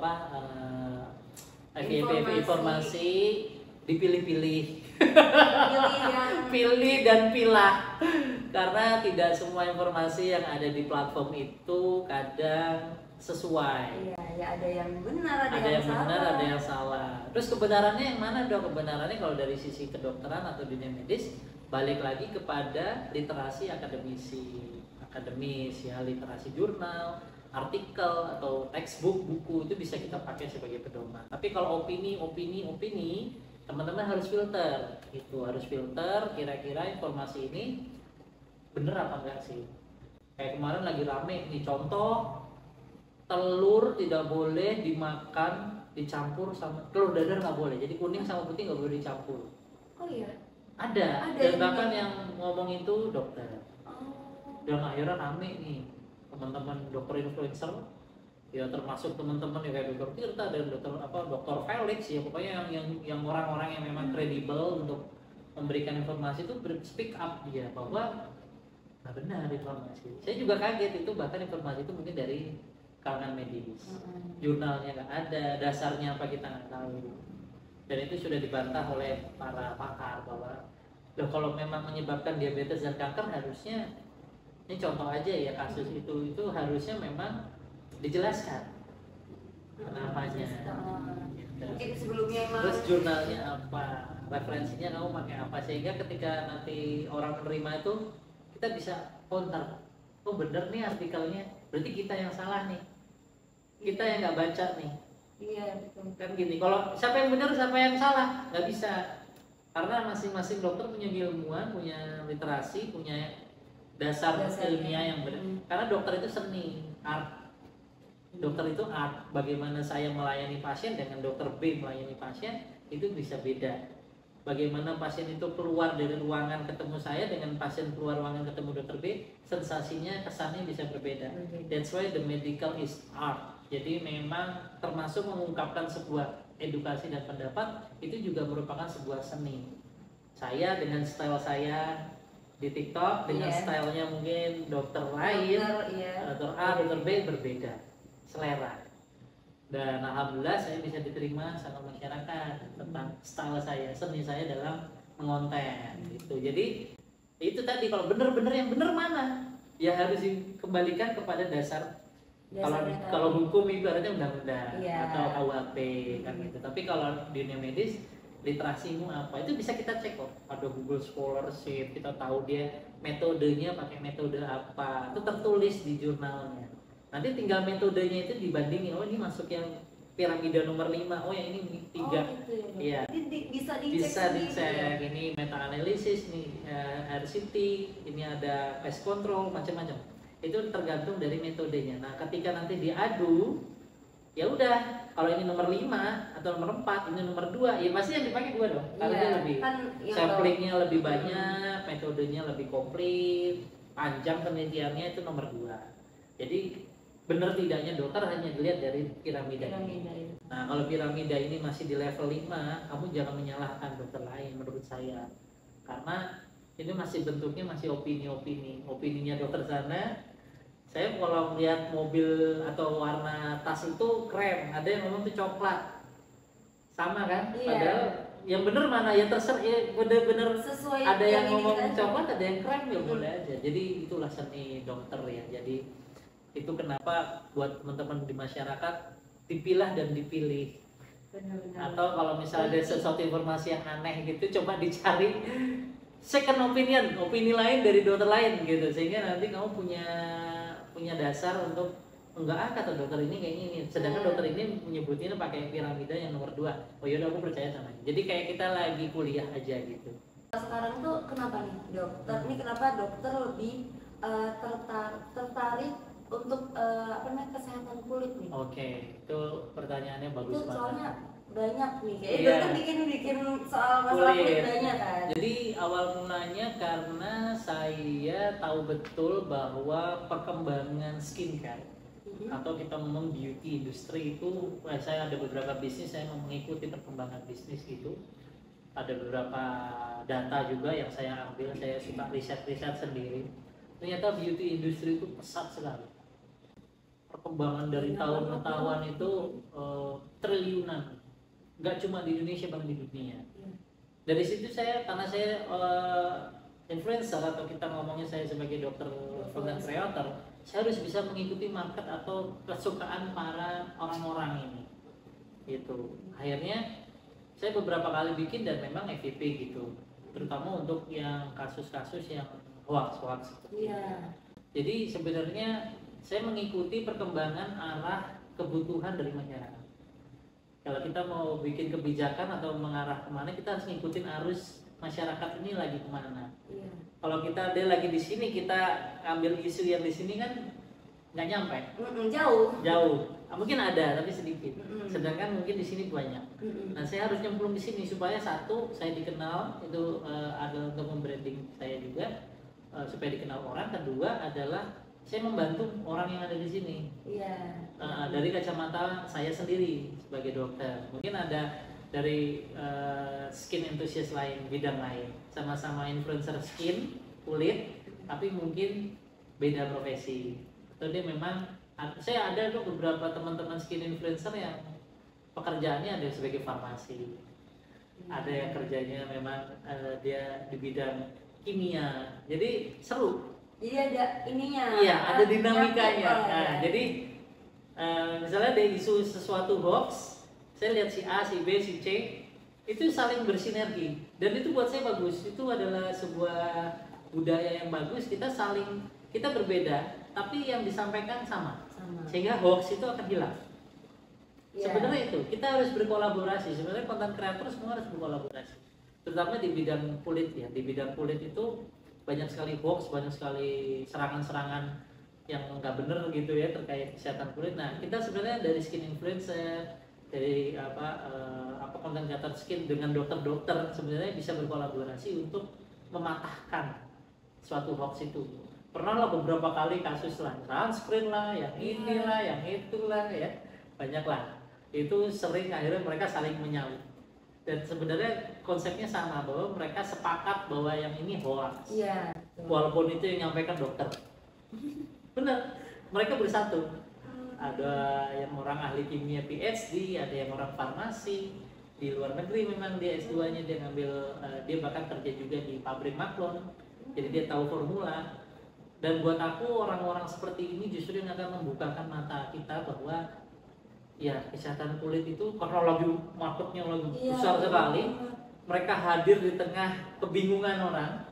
informasi, dipilih-pilih. Pilih dan pilah, karena tidak semua informasi yang ada di platform itu kadang sesuai. Iya, ya ada yang benar, Ada yang benar, ada yang salah. Terus kebenarannya yang mana dok? Kebenarannya kalau dari sisi kedokteran atau dunia medis, balik lagi kepada literasi akademis ya, literasi jurnal, artikel atau textbook, buku itu bisa kita pakai sebagai pedoman. Tapi kalau opini, teman-teman harus filter. Itu harus filter kira-kira informasi ini bener apa enggak sih. Kayak kemarin lagi rame nih, contoh telur tidak boleh dimakan dicampur sama telur dadar, nggak boleh. Jadi kuning sama putih nggak boleh dicampur. Oh iya. Ada dan bahkan yang ngomong itu dokter. Oh. Dan akhirnya rame nih teman-teman dokter influencer, ya termasuk teman-teman yang kayak dokter Tirta dan dokter Felix ya, pokoknya yang orang-orang yang memang kredibel untuk memberikan informasi itu speak up dia bahwa nggak benar informasi. Saya juga kaget itu, bahkan informasi itu mungkin dari kalangan medis, jurnalnya nggak ada, dasarnya apa kita nggak tahu, dan itu sudah dibantah oleh para pakar bahwa loh, kalau memang menyebabkan diabetes dan kanker harusnya, ini contoh aja ya kasus itu harusnya memang dijelaskan kenapanya. Mungkin sebelumnya emang Terus jurnalnya apa, referensinya kamu pakai apa, sehingga ketika nanti orang menerima itu kita bisa counter, oh bener nih artikelnya, berarti kita yang salah nih, kita yang nggak baca nih. Iya betul. Kan gini, kalau siapa yang benar siapa yang salah nggak bisa, karena masing-masing dokter punya keilmuan, punya literasi, punya dasar ilmiah yang benar. Karena dokter itu seni, art. Dokter itu art. Bagaimana saya melayani pasien dengan dokter B melayani pasien itu bisa beda. Bagaimana pasien itu keluar dari ruangan ketemu saya dengan pasien keluar ruangan ketemu dokter B, sensasinya, kesannya bisa berbeda. That's why the medical is art. Jadi memang termasuk mengungkapkan sebuah edukasi dan pendapat itu juga merupakan sebuah seni. Saya dengan style saya di TikTok dengan stylenya mungkin dokter lain, dokter A, dokter B berbeda selera. Dan alhamdulillah saya bisa diterima sama masyarakat tentang style saya, seni saya dalam mengonten gitu. Jadi itu tadi, kalau benar-benar yang benar mana? Ya harus dikembalikan kepada dasar. Kalau hukum ibaratnya undang-undang atau KUHP kan gitu. Tapi kalau di dunia medis, literasimu apa itu bisa kita cek kok. Ada Google Scholarship, kita tahu dia metodenya pakai metode apa, itu tertulis di jurnalnya. Nanti tinggal metodenya itu dibandingin, oh ini masuk yang piramida nomor 5, oh yang ini 3. Iya. Bisa dicek, ini meta analisis nih, RCT, ini ada pest control, macam-macam. Itu tergantung dari metodenya. Nah, ketika nanti diadu, ya udah, kalau ini nomor 5 atau nomor 4, ini nomor 2, ya pasti yang dipakai 2 dong. Karena dia lebih samplingnya lebih banyak, metodenya lebih komplit, panjang penelitiannya, itu nomor 2. Jadi benar tidaknya dokter hanya dilihat dari piramida ini. Nah, kalau piramida ini masih di level 5, kamu jangan menyalahkan dokter lain menurut saya. Karena ini masih bentuknya masih opini-opini. Opininya dokter sana, saya kalau melihat mobil atau warna tas itu krem, ada yang ngomong itu coklat. Sama kan? Padahal yang benar mana? Ya terserah, ya benar-benar sesuai. Ada yang ngomong coklat, ada yang krem, ya boleh aja. Jadi itulah seni dokter ya. Jadi itu kenapa buat teman-teman di masyarakat dipilah dan dipilih. Benar-benar. Atau kalau misalnya ada sesuatu informasi yang aneh gitu, coba dicari second opinion, opini lain dari dokter lain gitu, sehingga nanti kamu punya dasar untuk enggak kata dokter ini kayak ini, sedangkan dokter ini menyebutnya pakai piramida yang nomor 2. Oh yaudah, aku percaya sama ini. Jadi kayak kita lagi kuliah aja gitu. Sekarang tuh kenapa nih dokter? Ini kenapa dokter lebih tertarik untuk kesehatan kulit nih? Oke, itu pertanyaannya bagus banget. Soalnya banyak nih, kayak dokter bikin soal masalah kulit banyak kan. Jadi awal mulanya karena saya tahu betul bahwa perkembangan skincare atau kita ngomong beauty industry itu, saya ada beberapa bisnis, saya mau mengikuti perkembangan bisnis itu. Ada beberapa data juga yang saya ambil, saya suka riset-riset sendiri. Ternyata beauty industry itu pesat sekali. Perkembangan dari tahun ke tahun itu triliunan, nggak cuma di Indonesia bahkan di dunia. Dari situ saya, karena saya influencer atau kita ngomongnya saya sebagai dokter content creator, saya harus bisa mengikuti market atau kesukaan para orang-orang ini gitu. Akhirnya saya beberapa kali bikin dan memang FVP gitu, terutama untuk yang kasus-kasus yang hoax. Jadi sebenarnya saya mengikuti perkembangan arah kebutuhan dari masyarakat. Kalau kita mau bikin kebijakan atau mengarah kemana, kita harus ngikutin arus masyarakat ini lagi kemana. Kalau dia lagi di sini, kita ambil isu yang di sini kan nggak nyampe. Jauh. Mungkin ada tapi sedikit. Sedangkan mungkin di sini banyak. Nah, saya harus nyemplung di sini supaya satu, saya dikenal, itu ada untuk membranding saya juga supaya dikenal orang. Kedua adalah saya membantu orang yang ada di sini. Dari kacamata saya sendiri sebagai dokter. Mungkin ada dari skin enthusiast lain, bidang lain, sama-sama influencer skin, kulit, tapi mungkin beda profesi. Atau dia memang, saya ada tuh beberapa teman-teman skin influencer yang pekerjaannya ada sebagai farmasi, ada yang kerjanya memang dia di bidang kimia, jadi seru. Jadi ada ininya. Iya, ada dinamikanya. Nyambung, Nah, ya. jadi misalnya ada isu sesuatu hoax, saya lihat si A, si B, si C itu saling bersinergi, dan itu buat saya bagus. Itu adalah sebuah budaya yang bagus. Kita berbeda, tapi yang disampaikan sama. Sehingga hoax itu akan hilang. Iya. Sebenarnya itu kita harus berkolaborasi. Sebenarnya konten kreator semua harus berkolaborasi, terutama di bidang kulit ya. Di bidang kulit itu banyak sekali hoax, banyak sekali serangan-serangan yang nggak bener gitu ya terkait kesehatan kulit. Nah, kita sebenarnya dari skin influencer, dari konten kreator skin dengan dokter-dokter sebenarnya bisa berkolaborasi untuk mematahkan suatu hoax itu. Pernah lah beberapa kali kasus lah, sunscreen lah, yang inilah, yang itulah ya, banyak lah. Itu sering akhirnya mereka saling menyalip. Dan sebenarnya konsepnya sama, bahwa mereka sepakat bahwa yang ini hoax. Iya. Walaupun itu yang nyampaikan dokter. Benar, mereka bersatu. Ada yang orang ahli kimia PhD, ada yang orang farmasi. Di luar negeri memang dia S2-nya dia ngambil, dia bahkan kerja juga di pabrik maklon. Jadi dia tahu formula. Dan buat aku orang-orang seperti ini justru yang akan membukakan mata kita bahwa ya kesehatan kulit itu karena lagi marketnya lagi besar sekali, mereka hadir di tengah kebingungan orang.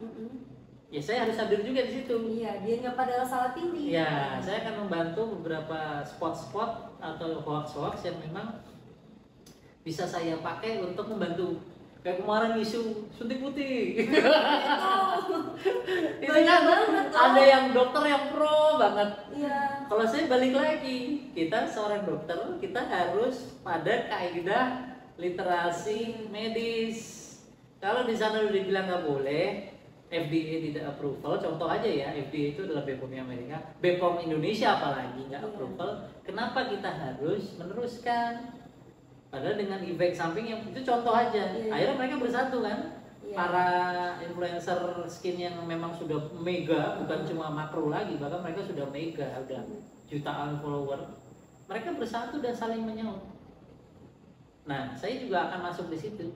Ya saya harus hadir juga di situ. Iya, dia nggak pada salah pilih. Ya, saya akan membantu beberapa spot-spot atau hoax-hoax yang memang bisa saya pakai untuk membantu. Kayak kemarin isu suntik putih. Itu kan banget tuh. ada yang dokter yang pro banget. Iya. Kalau saya balik lagi, kita seorang dokter, kita harus pada kaidah literasi medis. Kalau di sana udah dibilang nggak boleh, FDA tidak approval, contoh aja ya, FDA itu adalah BPOM Amerika, BPOM Indonesia apalagi nggak approval, kenapa kita harus meneruskan? Padahal dengan efek samping yang itu contoh aja, akhirnya mereka bersatu kan, para influencer skin yang memang sudah mega, bukan cuma makro lagi, bahkan mereka sudah mega, udah jutaan follower, mereka bersatu dan saling menyaut. Nah, saya juga akan masuk di situ.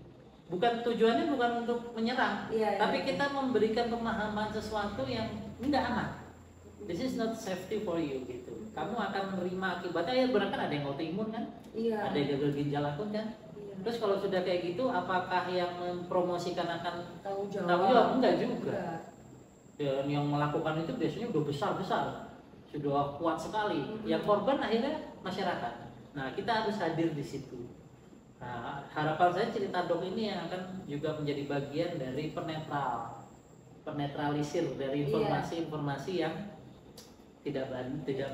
Bukan tujuannya bukan untuk menyerang, tapi kita memberikan pemahaman sesuatu yang tidak aman. This is not safety for you gitu. Kamu akan menerima akibatnya. Ya benar kan, ada yang autoimun kan, ada yang gagal ginjal akut kan. Terus kalau sudah kayak gitu, apakah yang mempromosikan akan tanggung jawab? Enggak juga. Dan yang melakukan itu biasanya udah besar, sudah kuat sekali. Yang korban akhirnya masyarakat. Nah, kita harus hadir di situ. Nah, harapan saya cerita dok ini yang akan juga menjadi bagian dari penetralisir dari informasi-informasi yang tidak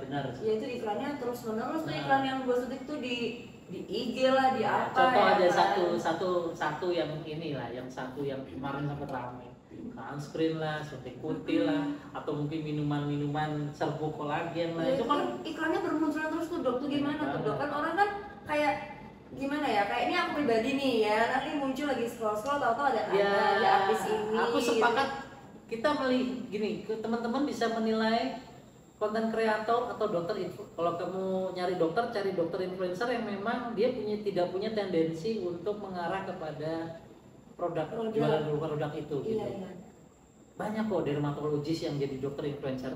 benar. Ya itu iklannya terus menerus tuh, iklan yang gue suntik tuh di IG lah, di apa. Contoh ya, ada kan? satu yang inilah, yang satu yang kemarin sempat ramai, sunscreen lah, suntik putih lah, atau mungkin minuman serbuk kolagen lah. Ya, itu kan iklannya bermunculan terus tuh dok, tuh gimana tuh dok? Kan orang kan kayak gimana ya, kayak ini aku pribadi nih ya, nanti muncul lagi scroll tahu-tahu ada artis ini. Aku sepakat kita gini, teman-teman bisa menilai konten kreator atau dokter. Kalau kamu nyari dokter, cari dokter influencer yang memang dia tidak punya tendensi untuk mengarah kepada jualan produk itu gitu. Banyak kok dermatologis yang jadi dokter influencer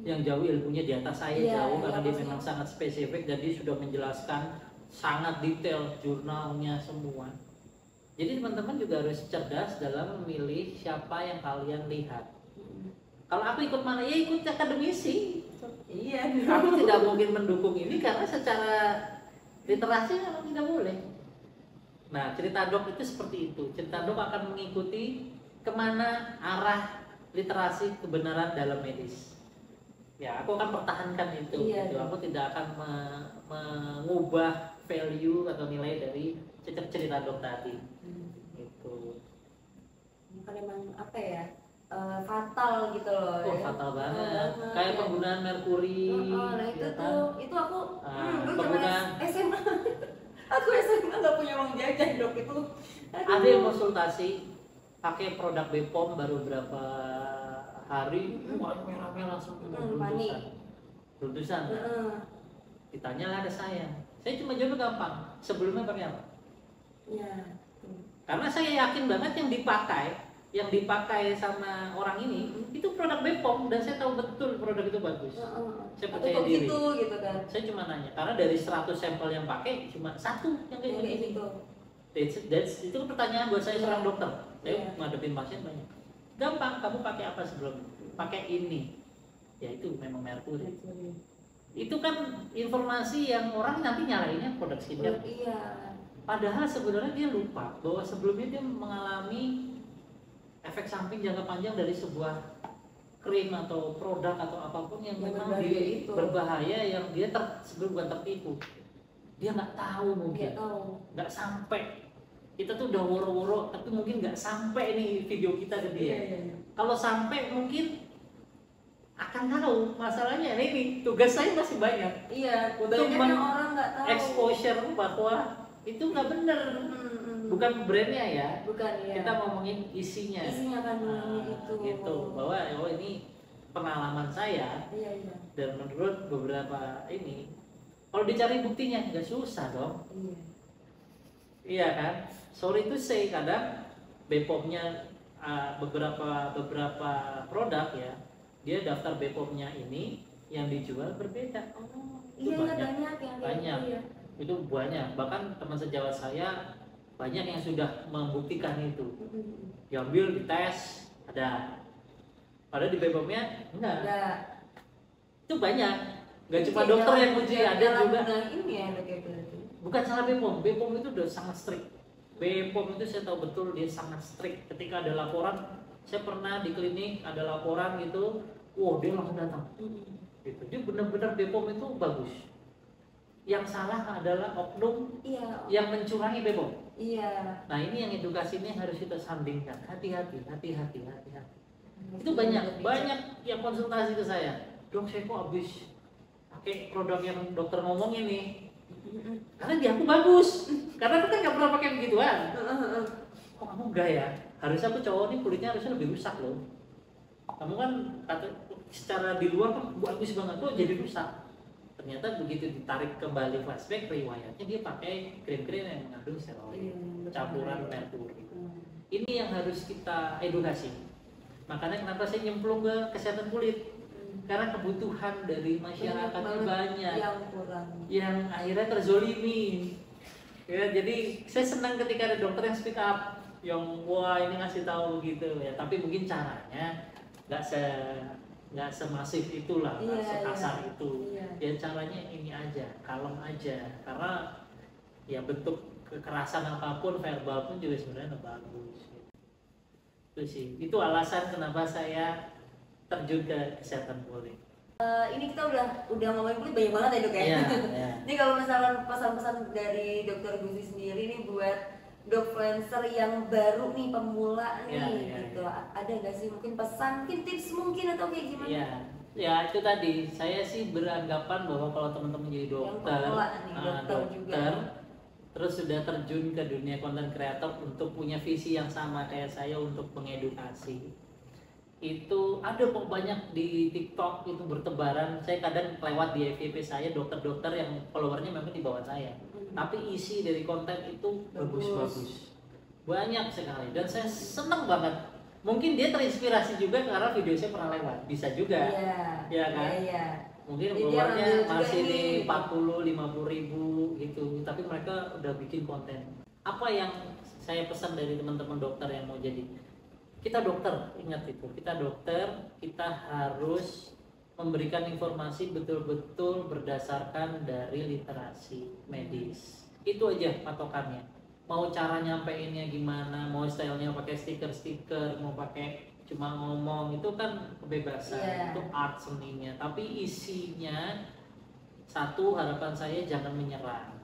yang jauh ilmunya di atas saya jauh, karena dia memang sangat spesifik dan dia sudah menjelaskan sangat detail jurnalnya semua. Jadi teman-teman juga harus cerdas dalam memilih siapa yang kalian lihat. Kalau aku ikut mana, ya ikut akademisi. Iya. Aku tidak mungkin mendukung ini karena secara literasi memang tidak boleh. Nah, cerita dok itu seperti itu. Cerita dok akan mengikuti kemana arah literasi kebenaran dalam medis. Ya, aku akan pertahankan itu. Gitu. Aku tidak akan mengubah value atau nilai dari cerita dok tadi. Gitu. Bukan emang apa ya? Fatal gitu loh. Fatal banget. Kayak penggunaan merkuri. Nah itu ya tuh, kan? itu aku penggunaan SMA. Aku SMA nggak punya uang jajan dok itu. Aduh. Ada yang konsultasi pakai produk Bepom baru berapa hari, wah merah-merah langsung panik. Beruntusan. Ditanya lah ada saya cuma jawab gampang. Sebelumnya pakai apa? Ya. Karena saya yakin banget yang dipakai sama orang ini itu produk Bepom dan saya tahu betul produk itu bagus. Saya percaya diri. Gitu, gitu kan. Saya cuma nanya karena dari 100 sampel yang pakai cuma satu yang kayak gitu. Itu pertanyaan buat saya seorang dokter. Saya ngadepin pasien banyak. Gampang, kamu pakai apa sebelum? Pakai ini. Ya itu memang merkuri. Itu kan informasi yang orang nanti nyalainnya produk skincare. Iya. Padahal sebenarnya dia lupa bahwa sebelumnya dia mengalami efek samping jangka panjang dari sebuah krim atau produk atau apapun yang memang berbahaya yang dia sebelum bukan tertipu. Dia nggak tahu mungkin, nggak sampai. Kita tuh udah woro-woro, tapi mungkin nggak sampai nih video kita ke dia. Kalau sampai mungkin akan tahu masalahnya. Ini tugas saya masih banyak. Iya, untuk orang nggak tahu. Exposure bahwa itu nggak benar. Bukan brandnya ya. Bukan ya. Kita ngomongin isinya. Isinya kandungannya itu. Gitu. Bahwa ini pengalaman saya. Iya. Dan menurut beberapa ini, kalau dicari buktinya nggak susah dong. Iya kan. Sorry to say kadang Bepomnya beberapa produk ya. Dia daftar Bepomnya ini yang dijual berbeda. Iya banyak. Itu banyak. Bahkan teman sejawat saya banyak yang sudah membuktikan itu. Diambil, dites, ada. Padahal di Bepomnya enggak. Itu banyak. Enggak cuma dokter yang uji, ada juga. Bukan salah Bepom. Bepom itu udah sangat strict. Bepom itu saya tahu betul dia sangat strict. Ketika ada laporan, saya pernah di klinik ada laporan gitu, dia langsung datang. Gitu. Dia benar-benar Bepom itu bagus. Yang salah adalah oknum yang mencurangi Bepom. Iya. Nah ini yang edukasi ini harus kita sandingkan. Hati-hati. Itu banyak yang konsultasi ke saya. Dok, saya kok habis pakai produk yang dokter ngomong ini. Karena di aku bagus. Karena aku kan nggak pernah pakai begituan. Kok kamu enggak ya? Harusnya aku cowok nih kulitnya harusnya lebih rusak loh. Kamu kan secara di luar kan bagus banget tuh jadi rusak. Ternyata begitu ditarik kembali flashback riwayatnya dia pakai krim-krim yang mengandung steroid, campuran merkuri. Ini yang harus kita edukasi. Makanya kenapa saya nyemplung ke kesehatan kulit? Karena kebutuhan dari masyarakatnya banyak yang akhirnya terzolimi. Ya, jadi saya senang ketika ada dokter yang speak up, yang wah ini ngasih tahu gitu ya. Tapi mungkin caranya nggak semasif itulah, nggak sekasar itu. Ya caranya ini aja, kalem aja. Karena ya bentuk kekerasan apapun, verbal pun juga sebenarnya bagus. Itu sih, itu alasan kenapa saya terjun ke kesehatan kulit. Ini kita udah ngomongin kulit banyak banget ya dok ya. Yeah. Ini kalau misalkan pesan-pesan dari dokter Gusti sendiri nih buat dokfluencer yang baru nih pemula nih gitu, ada nggak sih mungkin pesan, mungkin tips mungkin atau kayak gimana? Ya itu tadi saya sih beranggapan bahwa kalau teman-teman jadi dokter, dokter terus sudah terjun ke dunia konten kreator untuk punya visi yang sama kayak saya untuk mengedukasi. Itu ada kok banyak di TikTok itu bertebaran. Saya kadang lewat di FYP saya dokter-dokter yang followernya memang di bawah saya, tapi isi dari konten itu bagus-bagus, banyak sekali dan saya senang banget. Mungkin dia terinspirasi juga karena video saya pernah lewat, bisa juga, ya kan? Mungkin followernya masih di 40-50 ribu gitu, tapi mereka udah bikin konten. Apa yang saya pesan dari teman-teman dokter yang mau jadi? Kita dokter, ingat itu, kita dokter, kita harus memberikan informasi betul-betul berdasarkan dari literasi medis. Itu aja patokannya. Mau cara nyampeinnya gimana, mau stylenya pakai stiker-stiker, mau pakai cuma ngomong, itu kan kebebasan, itu art seninya. Tapi isinya, satu, harapan saya jangan menyerang.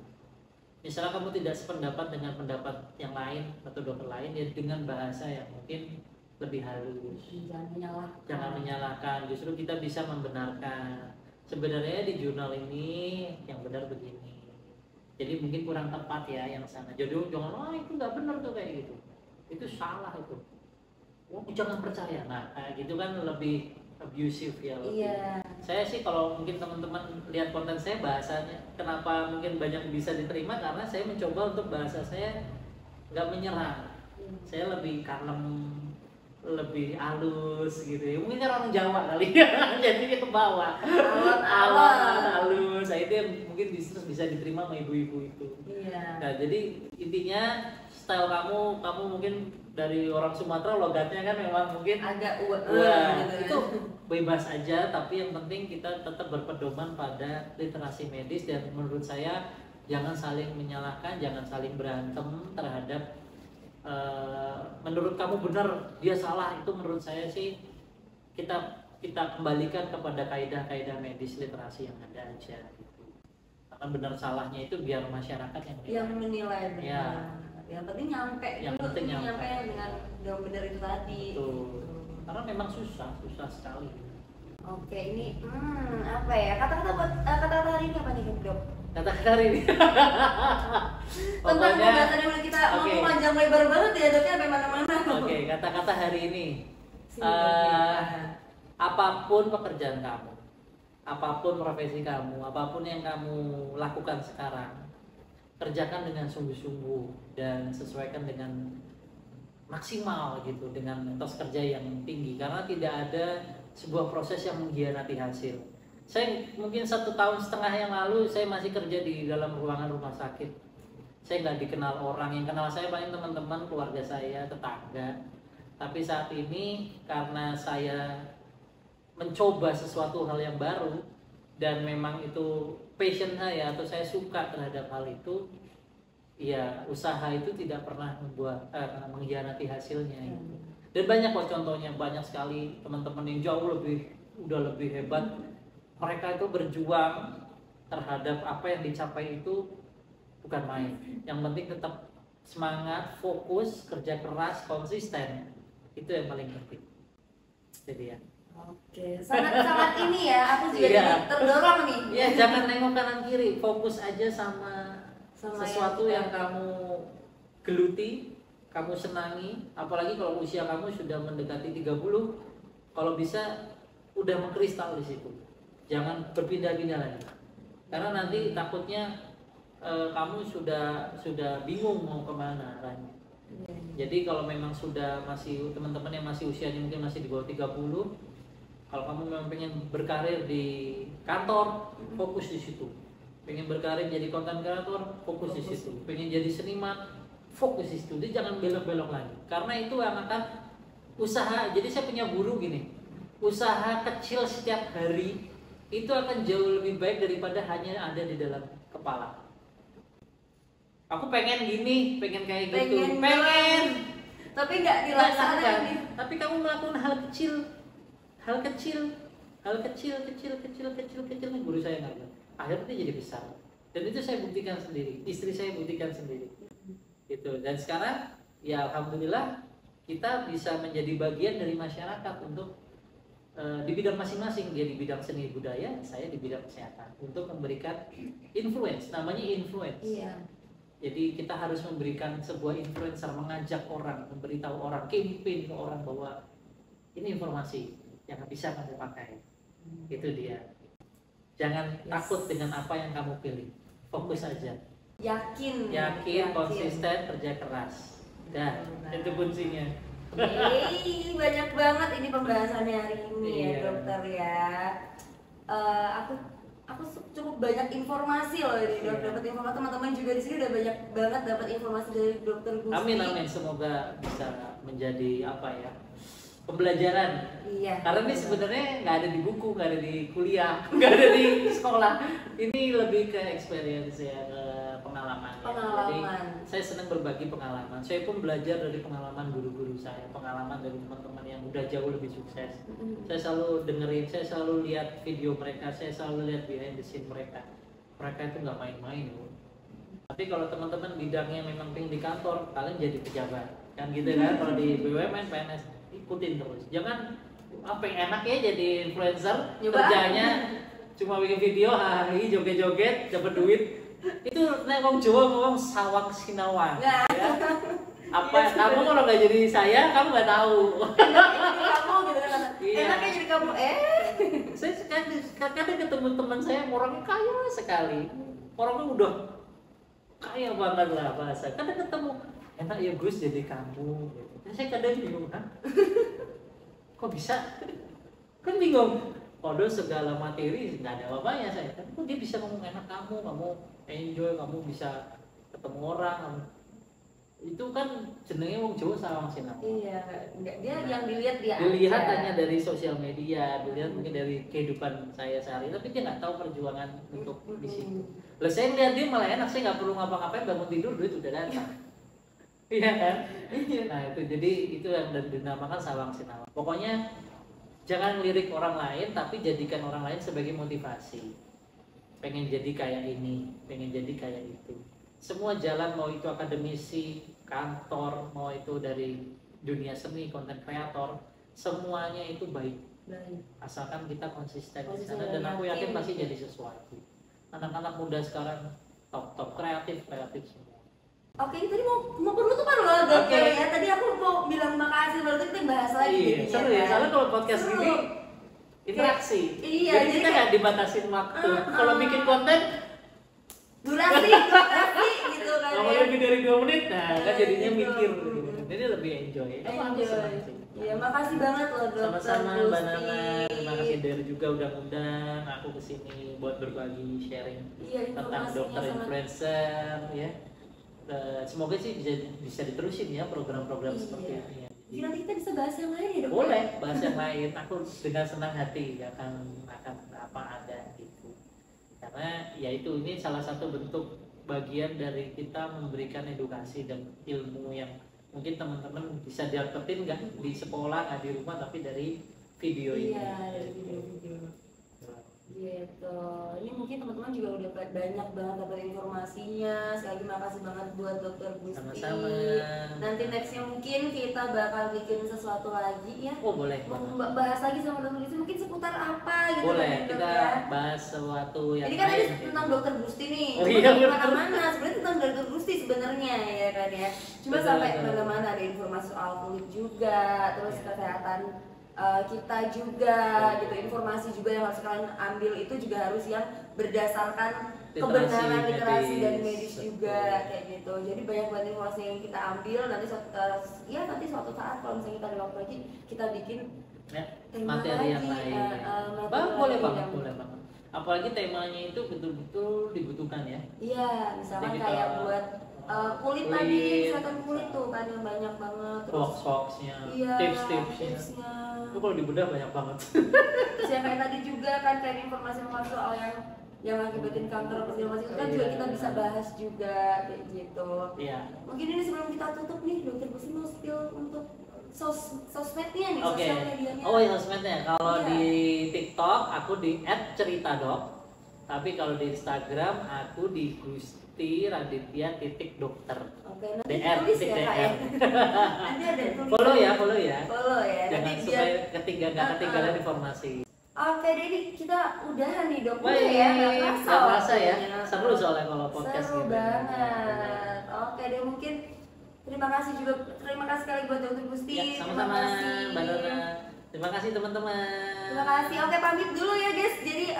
Misalnya kamu tidak sependapat dengan pendapat yang lain atau dokter lain, ya dengan bahasa yang mungkin lebih halus. Jangan menyalahkan, justru kita bisa membenarkan. Sebenarnya di jurnal ini yang benar begini. Jadi mungkin kurang tepat ya yang sana. Jadi jangan itu nggak benar tuh kayak gitu. Itu salah itu. Oh, jangan percaya. Nah, kayak gitu kan lebih abusive ya. Iya. Saya sih kalau mungkin teman-teman lihat konten saya bahasanya, kenapa mungkin banyak bisa diterima karena saya mencoba untuk bahasa saya nggak menyerang. Saya lebih kalem, lebih halus gitu ya. Mungkin kan orang Jawa kali ya, jadinya ke bawah. Alon halus. Nah, itu yang mungkin bisa diterima sama ibu-ibu itu. Iya. Nah, jadi intinya style kamu mungkin dari orang Sumatera logatnya kan memang mungkin agak wah, gitu itu bebas aja, tapi yang penting kita tetap berpedoman pada literasi medis dan menurut saya jangan saling menyalahkan, jangan saling berantem terhadap menurut kamu benar dia salah, itu menurut saya sih kita kembalikan kepada kaidah-kaidah medis literasi yang ada aja gitu. Karena benar salahnya itu biar masyarakat yang menilai benar. Ya. Yang penting nyampe Yang dulu, penting nyampe dengan yang benar itu tadi. Betul. Karena memang susah sekali. Oke, ini apa ya? Kata-kata hari ini apa nih, Dok? Kata-kata hari ini. Tentang pembahasan yang kita ngomong panjang lebar banget ya, Doknya sampai mana-mana. Oke, kata-kata hari ini. Apapun pekerjaan kamu, apapun profesi kamu, apapun yang kamu lakukan sekarang, kerjakan dengan sungguh-sungguh dan sesuaikan dengan maksimal gitu, dengan etos kerja yang tinggi, karena tidak ada sebuah proses yang mengkhianati hasil. Saya mungkin 1,5 tahun yang lalu saya masih kerja di dalam ruangan rumah sakit. Saya nggak dikenal orang, yang kenal saya paling teman-teman, keluarga saya, tetangga. Tapi saat ini karena saya mencoba sesuatu hal yang baru dan memang itu passion saya atau saya suka terhadap hal itu, ya usaha itu tidak pernah mengkhianati hasilnya gitu. Dan banyak kok contohnya, banyak sekali teman-teman yang jauh udah lebih hebat. Mereka itu berjuang terhadap apa yang dicapai itu bukan main. Yang penting tetap semangat, fokus, kerja keras, konsisten. Itu yang paling penting. Jadi ya. Oke, sangat ini ya, aku juga jadi terdorong nih. Ya, jangan nengok kanan kiri, fokus aja sama sesuatu yang kamu geluti, kamu senangi. Apalagi kalau usia kamu sudah mendekati 30, kalau bisa udah mengkristal di situ. Jangan berpindah-pindah lagi. Karena nanti takutnya kamu sudah bingung mau kemana arahnya. Jadi kalau memang masih teman-teman yang masih usianya mungkin masih di bawah 30, kalau kamu memang pengen berkarir di kantor, fokus di situ. Pengen berkarir jadi content creator, fokus di situ. Pengen jadi seniman, fokus di situ. Jadi jangan belok-belok lagi. Karena itu yang akan usaha. Jadi saya punya guru gini, usaha kecil setiap hari itu akan jauh lebih baik daripada hanya ada di dalam kepala. Aku pengen gini, pengen kayak gitu, pengen. Tapi nggak dilaksanakan. Tapi kamu melakukan hal kecil nih, guru saya nggak. Akhirnya jadi besar. Dan itu saya buktikan sendiri, istri saya buktikan sendiri. Gitu. Dan sekarang ya alhamdulillah kita bisa menjadi bagian dari masyarakat untuk di bidang masing-masing. Dia di bidang seni budaya, saya di bidang kesehatan, untuk memberikan influence, namanya influence. Iya. Jadi kita harus memberikan sebuah influencer, mengajak orang, memberitahu orang, campaign ke orang bahwa ini informasi yang bisa kamu pakai. Itu dia. Jangan takut dengan apa yang kamu pilih. Fokus aja. Yakin, konsisten, kerja keras. Dah, itu kuncinya. Banyak banget ini pembahasannya hari ini ya, dokter ya. Aku cukup banyak informasi loh ini, dapat informasi. Teman-teman juga di sini udah banyak banget dapat informasi dari dokter Gusti. Amin, semoga bisa menjadi pembelajaran. Iya. Karena ini sebenarnya nggak ada di buku, nggak ada di kuliah, nggak ada di sekolah. Ini lebih ke experience ya, ke pengalaman. Jadi saya senang berbagi pengalaman. Saya pun belajar dari pengalaman guru-guru saya, pengalaman dari teman-teman yang udah jauh lebih sukses. Saya selalu dengerin, saya selalu lihat video mereka, saya selalu lihat behind the scene mereka. Mereka itu nggak main-main loh. Tapi kalau teman-teman bidangnya memang pengen di kantor, kalian jadi pejabat, kan gitu kan? Kalau di BUMN, PNS, ikutin terus. Jangan apa yang enak ya jadi influencer, kerjanya cuma bikin video, joget-joget, dapat duit. Itu nek wong Jawa ngomong sawang sinawang. Nah. Ya. Apa kamu kalau nggak jadi saya, kamu nggak tahu. Kamu gitu kan. Iya. Enaknya jadi kamu Saya kadang ketemu teman saya orangnya kaya sekali. Orangnya udah kaya banget lah bahasa. Kadang ketemu enak ya Gus jadi kamu. Gitu. Saya kadang bingung kan. Kok bisa? Kan bingung. Padahal segala materi nggak ada apa-apanya saya. Tapi kok dia bisa ngomong enak kamu enjoy, kamu bisa ketemu orang. Itu kan jenenge wong Jawa sawang sinawang. Iya, enggak dia yang dilihat dia Dilihat aja. hanya dari sosial media, dilihat mungkin dari kehidupan saya sehari, tapi dia nggak tahu perjuangan untuk di situ. Lah saya ngeliat dia malah enak, saya nggak perlu ngapa-ngapain, bangun tidur duit udah datang. Iya kan? Nah itu jadi itu yang dinamakan sawang sinawang. Pokoknya jangan lirik orang lain, tapi jadikan orang lain sebagai motivasi. Pengen jadi kayak ini, pengen jadi kayak itu. Semua jalan, mau itu akademisi, kantor, mau itu dari dunia seni, konten kreator, semuanya itu baik. Asalkan kita konsisten di sana, dan aku yakin pasti jadi sesuatu. Anak-anak muda sekarang top kreatif semua. Oke, ini tadi mau penutupan loh dokter ya. Tadi aku mau bilang makasih, baru kita bahas lagi. Iya, seru ya. Soalnya kalau podcast ini interaksi. Iya, jadi kita nggak dibatasin waktu. Kalau bikin konten durasi gitu kan. kalau lebih dari 2 menit, nah kan jadinya mikir. Jadi lebih enjoy. Iya, makasih banget loh dokter. Sama-sama Mbak Nana. Terima kasih dari juga udah ngundang aku kesini buat berbagi sharing tentang dokter influencer ya. Semoga sih bisa diterusin ya program-program seperti ini. Jadi nanti kita bisa bahas yang lain ya dok? Boleh bahas yang lain. Aku dengan senang hati akan apa ada gitu. Karena ya itu ini salah satu bentuk bagian dari kita memberikan edukasi dan ilmu yang mungkin teman-teman bisa dapetin nggak di sekolah, nggak di rumah, tapi dari video ini. Iya, dari video-video. Gitu. Ini mungkin teman-teman juga udah banyak banget dapat informasinya. Sekali lagi makasih banget buat dokter Gusti. Sama-sama. Nanti nextnya mungkin kita bakal bikin sesuatu lagi ya. Oh boleh. Bahas lagi sama dokter Gusti mungkin seputar apa gitu. Boleh kan, kita ya. bahas sesuatu yang Jadi kan lain. tadi tentang dokter Gusti nih. Oh iya, Mana-mana sebenarnya tentang dokter Gusti sebenarnya ya kan ya. Cuma sampai mana-mana ada informasi soal kulit juga, terus kesehatan kita juga gitu, informasi juga yang harus kalian ambil itu juga harus yang berdasarkan kebenaran literasi dan medis juga kayak gitu. Jadi banyak banget informasi yang kita ambil nanti suatu saat kalau misalnya kita ada waktu lagi kita bikin materi yang lain. Boleh banget. Apalagi temanya itu betul-betul dibutuhkan ya. Iya, misalkan kayak buat kulit tadi, kesehatan kulit tuh kan yang banyak banget. Box-boxnya, iya, tips-tipsnya. Itu kalau dibedah banyak banget. Terus yang kayak tadi juga kan kayak informasi soal yang akibatin kanker apa segala macam itu kan juga kita bisa bahas juga kayak gitu. Iya. Mungkin ini sebelum kita tutup nih, dokter Gusti mau spill untuk sosmednya nih, Oke. sosial medianya. Oh ya sosmednya. Kalau Iya. di TikTok aku di @ceritadok. Tapi kalau di Instagram aku di gusti_raditya_dokter. Oke, nanti DR, tulis ya Kak ya. DR. Nanti ada tulis. Follow ya. Follow ya. Jangan Nanti supaya biar nggak ketinggalan informasi. Oke, jadi kita udahan nih dok. Baik, ya, nggak kerasa ya. Seru soalnya kalau podcast seru gitu. banget. Oke deh, mungkin terima kasih sekali buat dokter Gusti. Ya, sama-sama Mbak Dona. Terima kasih teman-teman. Terima kasih. Oke, pamit dulu ya guys. Jadi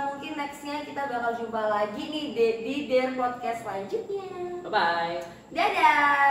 mungkin nextnya kita bakal jumpa lagi nih di Dare Podcast selanjutnya. Bye bye. Dadah.